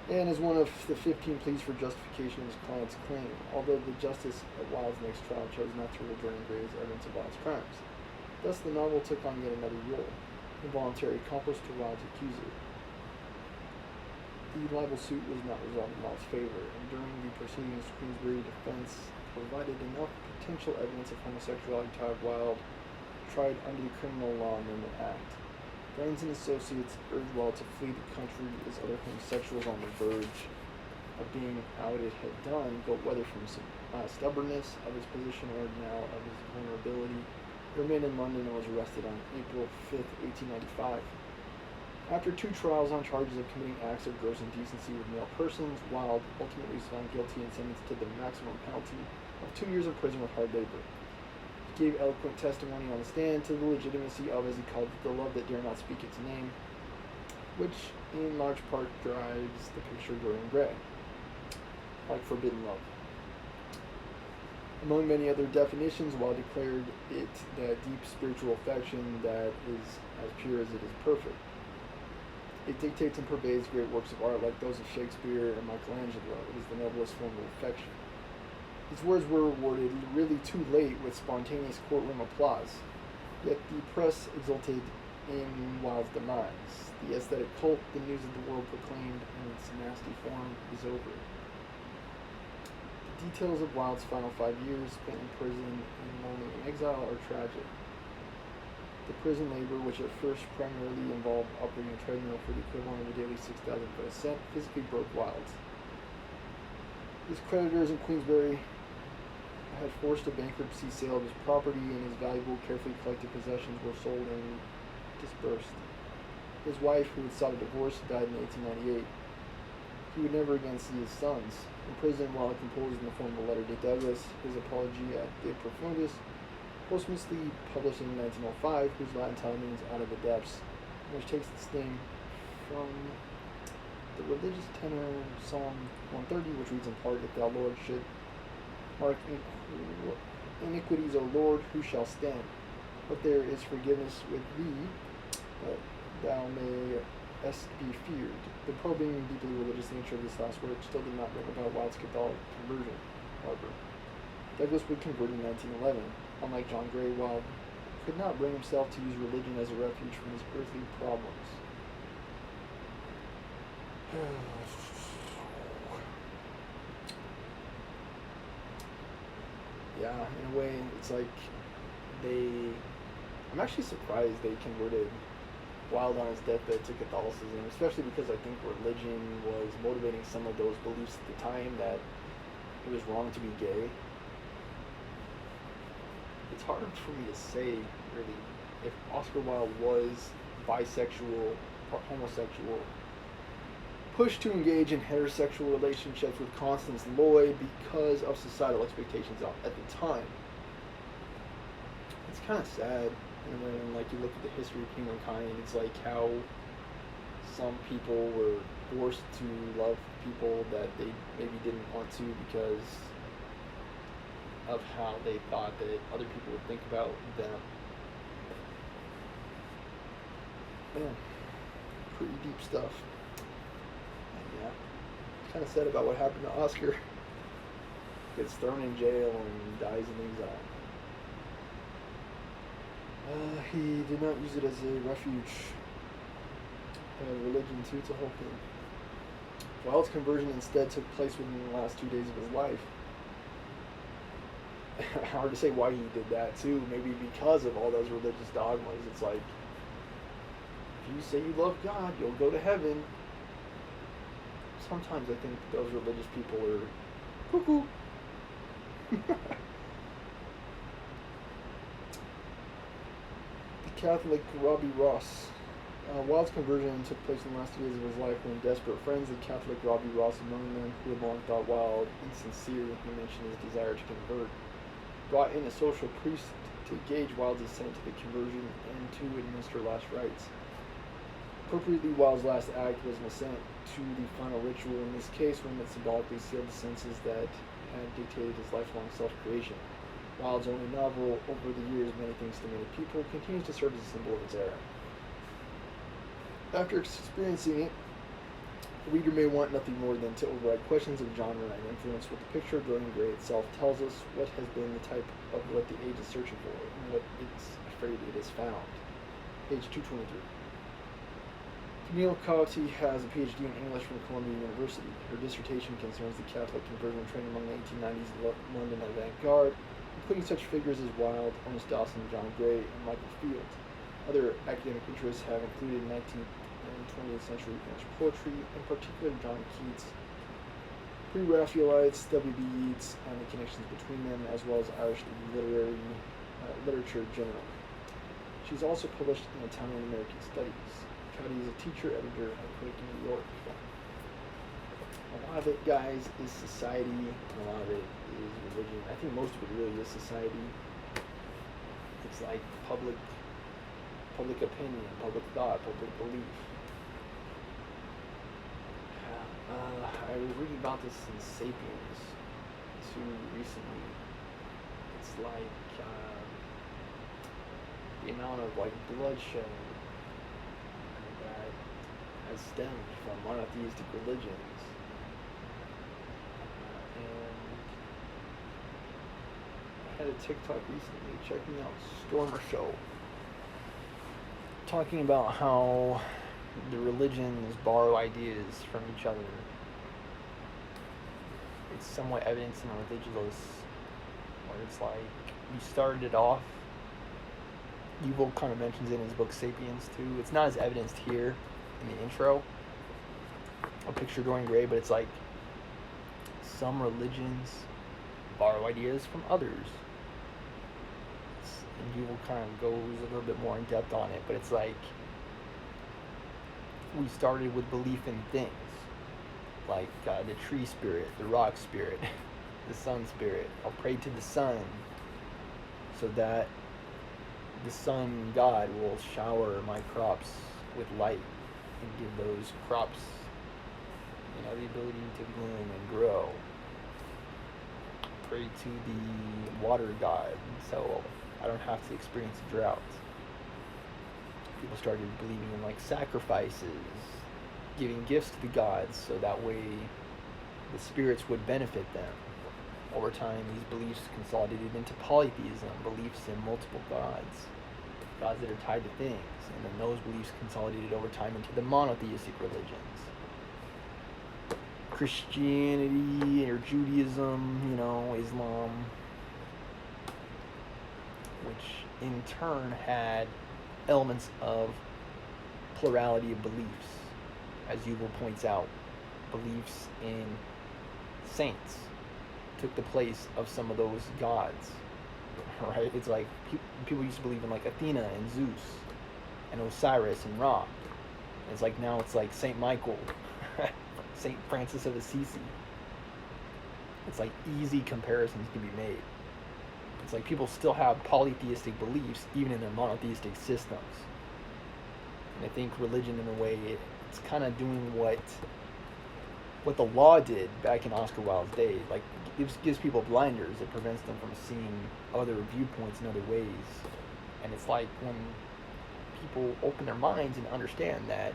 [SPEAKER 2] and as one of the 15 pleas for justification of his client's claim, although the justice at Wilde's next trial chose not to rule Dorian Gray as evidence of Wilde's crimes. Thus, the novel took on yet another role. involuntary accomplice to Wilde's accuser. The libel suit was not resolved in Wilde's favor, and during the proceedings, Queensberry defense provided enough potential evidence of homosexuality to have Wilde tried under the Criminal Law Amendment Act. Friends and associates urged Wilde to flee the country as other homosexuals on the verge of being outed had done, but whether from stubbornness of his position or now of his vulnerability, he remained in London and was arrested on April 5th, 1895. After 2 trials on charges of committing acts of gross indecency with male persons, Wilde ultimately was found guilty and sentenced to the maximum penalty of 2 years in prison with hard labor. He gave eloquent testimony on the stand to the legitimacy of, as he called it, the love that dare not speak its name, which in large part drives the picture of Dorian Gray, like forbidden love. Among many other definitions, Wilde declared it that deep spiritual affection that is as pure as it is perfect. It dictates and pervades great works of art like those of Shakespeare and Michelangelo. It is the noblest form of affection. His words were rewarded really too late with spontaneous courtroom applause, yet the press exulted in Wilde's demise. The aesthetic cult, the news of the world proclaimed in its nasty form, is over. The details of Wilde's final 5 years spent in prison and lonely in exile are tragic. The prison labor, which at first primarily involved operating a treadmill for the equivalent of a daily 6,000 foot ascent, physically broke Wilde. His creditors in Queensberry had forced a bankruptcy sale of his property, and his valuable, carefully collected possessions were sold and dispersed. His wife, who had sought a divorce, died in 1898. He would never again see his sons. In prison, Wilde composed in the form of a letter to Douglas his Apologia de Profundis, posthumously published in 1905, whose Latin title means Out of the Depths, which takes its name from the religious tenor Psalm 130, which reads in part, If thou, Lord, should mark iniquities, O Lord, who shall stand? But there is forgiveness with thee, that thou mayest be feared. The probing and deeply religious nature of this last word still did not bring about Wilde's Catholic conversion, however. Douglas would convert in 1911. Unlike John Gray, Wilde could not bring himself to use religion as a refuge from his earthly problems. Yeah, in a way, it's like I'm actually surprised they converted Wilde on his deathbed to Catholicism, especially because I think religion was motivating some of those beliefs at the time that it was wrong to be gay. It's hard for me to say, really, if Oscar Wilde was bisexual or homosexual, pushed to engage in heterosexual relationships with Constance Lloyd because of societal expectations at the time. It's kind of sad, and when like you look at the history of humankind, it's like how some people were forced to love people that they maybe didn't want to because of how they thought that other people would think about them. Man, pretty deep stuff. And yeah, it's kind of sad about what happened to Oscar. Gets thrown in jail and dies in exile. He did not use it as a refuge. Religion too, to help him. Wilde's conversion instead took place within the last 2 days of his life. Hard to say why he did that too. Maybe because of all those religious dogmas. It's like, if you say you love God, you'll go to heaven. Sometimes I think those religious people are cuckoo. The Catholic Robbie Ross. Wilde's conversion took place in the last 2 days of his life when desperate friends, the Catholic Robbie Ross among them, who had long thought Wilde insincere when he mentioned his desire to convert, brought in a social priest to gauge Wilde's assent to the conversion and to administer last rites. Appropriately, Wilde's last act was an assent to the final ritual, in this case one that symbolically sealed the senses that had dictated his lifelong self-creation. Wilde's only novel, over the years, Many Things to Many People, continues to serve as a symbol of its era. After experiencing it, the reader may want nothing more than to override questions of genre and influence what the picture of Dorian Gray itself tells us what has been the type of what the age is searching for and what it's afraid it has found. Page 223. Camille Coty has a PhD in English from Columbia University. Her dissertation concerns the Catholic conversion trend among the 1890s London avant-garde, including such figures as Wilde, Ernest Dawson, John Gray, and Michael Field. Other academic interests have included 19th and 20th century French poetry, in particular John Keats, Pre-Raphaelites, W.B. Yeats, and the connections between them, as well as Irish literature generally. She's also published in Italian American Studies. Cuddy is a teacher editor at Quake New York. A lot of it, guys, is society, and a lot of it is religion. I think most of it really is society. It's like public opinion, public thought, public belief. I was reading about this in Sapiens too recently. It's like the amount of like bloodshed that has stemmed from monotheistic religions. And I had a TikTok recently checking out Stormer Show, talking about how the religions borrow ideas from each other. It's somewhat evident in religious, where it's like, you started it off. Yuval kind of mentions it in his book Sapiens too. It's not as evidenced here in the intro. I'll picture Dorian Gray, but it's like some religions borrow ideas from others. And Yuval kind of goes a little bit more in depth on it, but it's like, we started with belief in things, like the tree spirit, the rock spirit, the sun spirit. I'll pray to the sun so that the sun god will shower my crops with light and give those crops, the ability to bloom and grow. Pray to the water god so I don't have to experience a drought. People started believing in like sacrifices, giving gifts to the gods so that way the spirits would benefit them. Over time, these beliefs consolidated into polytheism, beliefs in multiple gods that are tied to things, and then those beliefs consolidated over time into the monotheistic religions. Christianity or Judaism, Islam, which in turn had elements of plurality of beliefs. As Yuval points out, beliefs in saints took the place of some of those gods, right? It's like people used to believe in like Athena and Zeus and Osiris and Ra. It's like now it's like Saint Michael, Saint Francis of Assisi. It's like easy comparisons can be made. It's like people still have polytheistic beliefs even in their monotheistic systems. And I think religion, in a way, it's kind of doing what the law did back in Oscar Wilde's day. Like, it gives people blinders. It prevents them from seeing other viewpoints in other ways. And it's like when people open their minds and understand that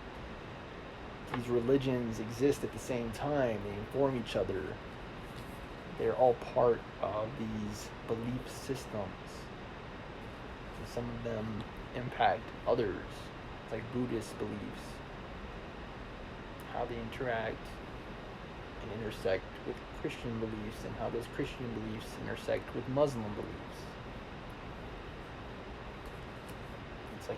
[SPEAKER 2] these religions exist at the same time, they inform each other, they're all part of these belief systems. And some of them impact others, like Buddhist beliefs, how they interact and intersect with Christian beliefs, and how those Christian beliefs intersect with Muslim beliefs. It's like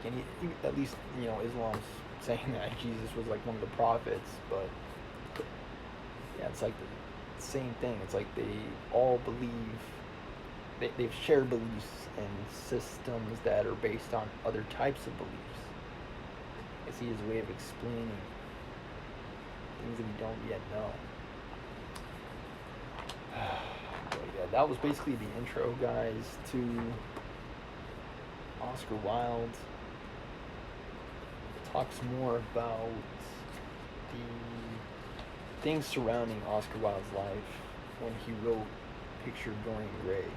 [SPEAKER 2] at least, Islam's saying that Jesus was like one of the prophets, but yeah, it's like the same thing. It's like they all believe, they've shared beliefs and systems that are based on other types of beliefs. I see his way of explaining things that we don't yet know. But yeah, that was basically the intro, guys, to Oscar Wilde. It talks more about the things surrounding Oscar Wilde's life when he wrote Picture of Dorian Gray.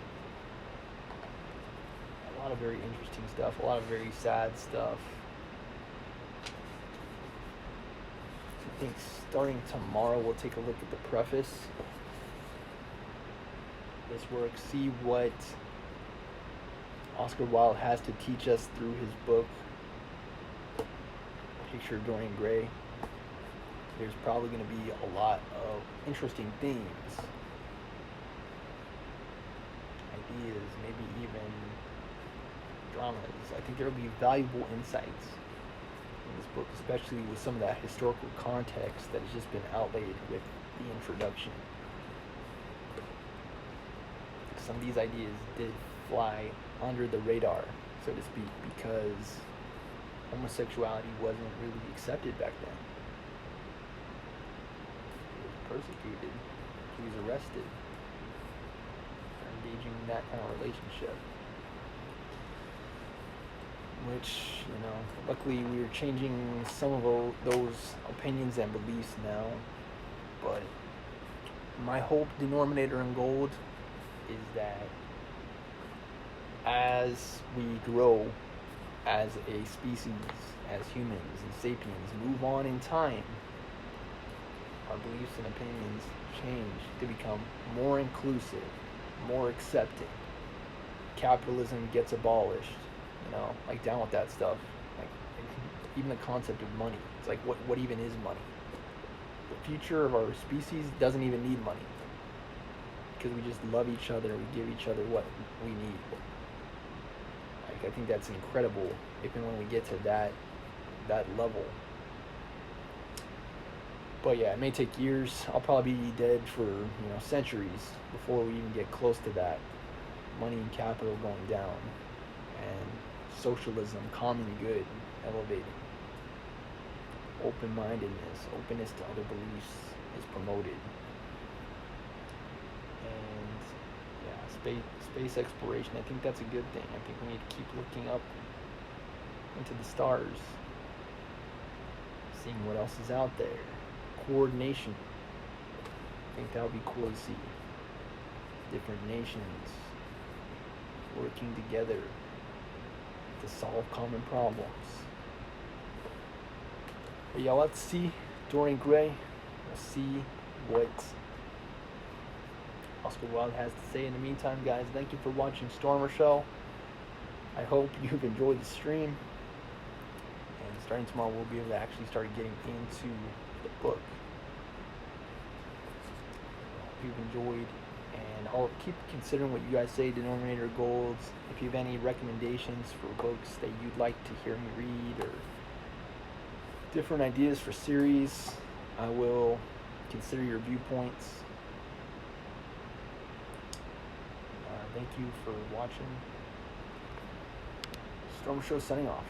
[SPEAKER 2] A lot of very interesting stuff, a lot of very sad stuff. I think starting tomorrow we'll take a look at the preface. This work, see what Oscar Wilde has to teach us through his book, picture of Dorian Gray, there's probably going to be a lot of interesting themes, ideas, maybe even dramas. I think there will be valuable insights in this book, especially with some of that historical context that has just been outlaid with the introduction. Some of these ideas did fly under the radar, so to speak, because homosexuality wasn't really accepted back then. He was persecuted, he was arrested for engaging in that kind of relationship. Which, luckily we're changing some of those opinions and beliefs now, but my hope, denominator in gold, is that as we grow as a species, as humans and sapiens, move on in time, our beliefs and opinions change to become more inclusive, more accepting. Capitalism gets abolished, like down with that stuff. Like even the concept of money. It's like what even is money? The future of our species doesn't even need money, because we just love each other, we give each other what we need. Like, I think that's incredible, even when we get to that level. But yeah, it may take years. I'll probably be dead for centuries before we even get close to that. Money and capital going down, and socialism, common good, elevating. Open-mindedness, openness to other beliefs is promoted. Space exploration, I think that's a good thing. I think we need to keep looking up into the stars, seeing what else is out there. Coordination, I think that would be cool to see. Different nations working together to solve common problems. But yeah, let's see Dorian Gray. We'll see what Oscar Wilde has to say. In the meantime, guys, thank you for watching Stormer Show. I hope you've enjoyed the stream. And starting tomorrow, we'll be able to actually start getting into the book. I hope you've enjoyed, and I'll keep considering what you guys say, denominator golds. If you have any recommendations for books that you'd like to hear me read, or different ideas for series, I will consider your viewpoints. Thank you for watching. Storm Show signing off.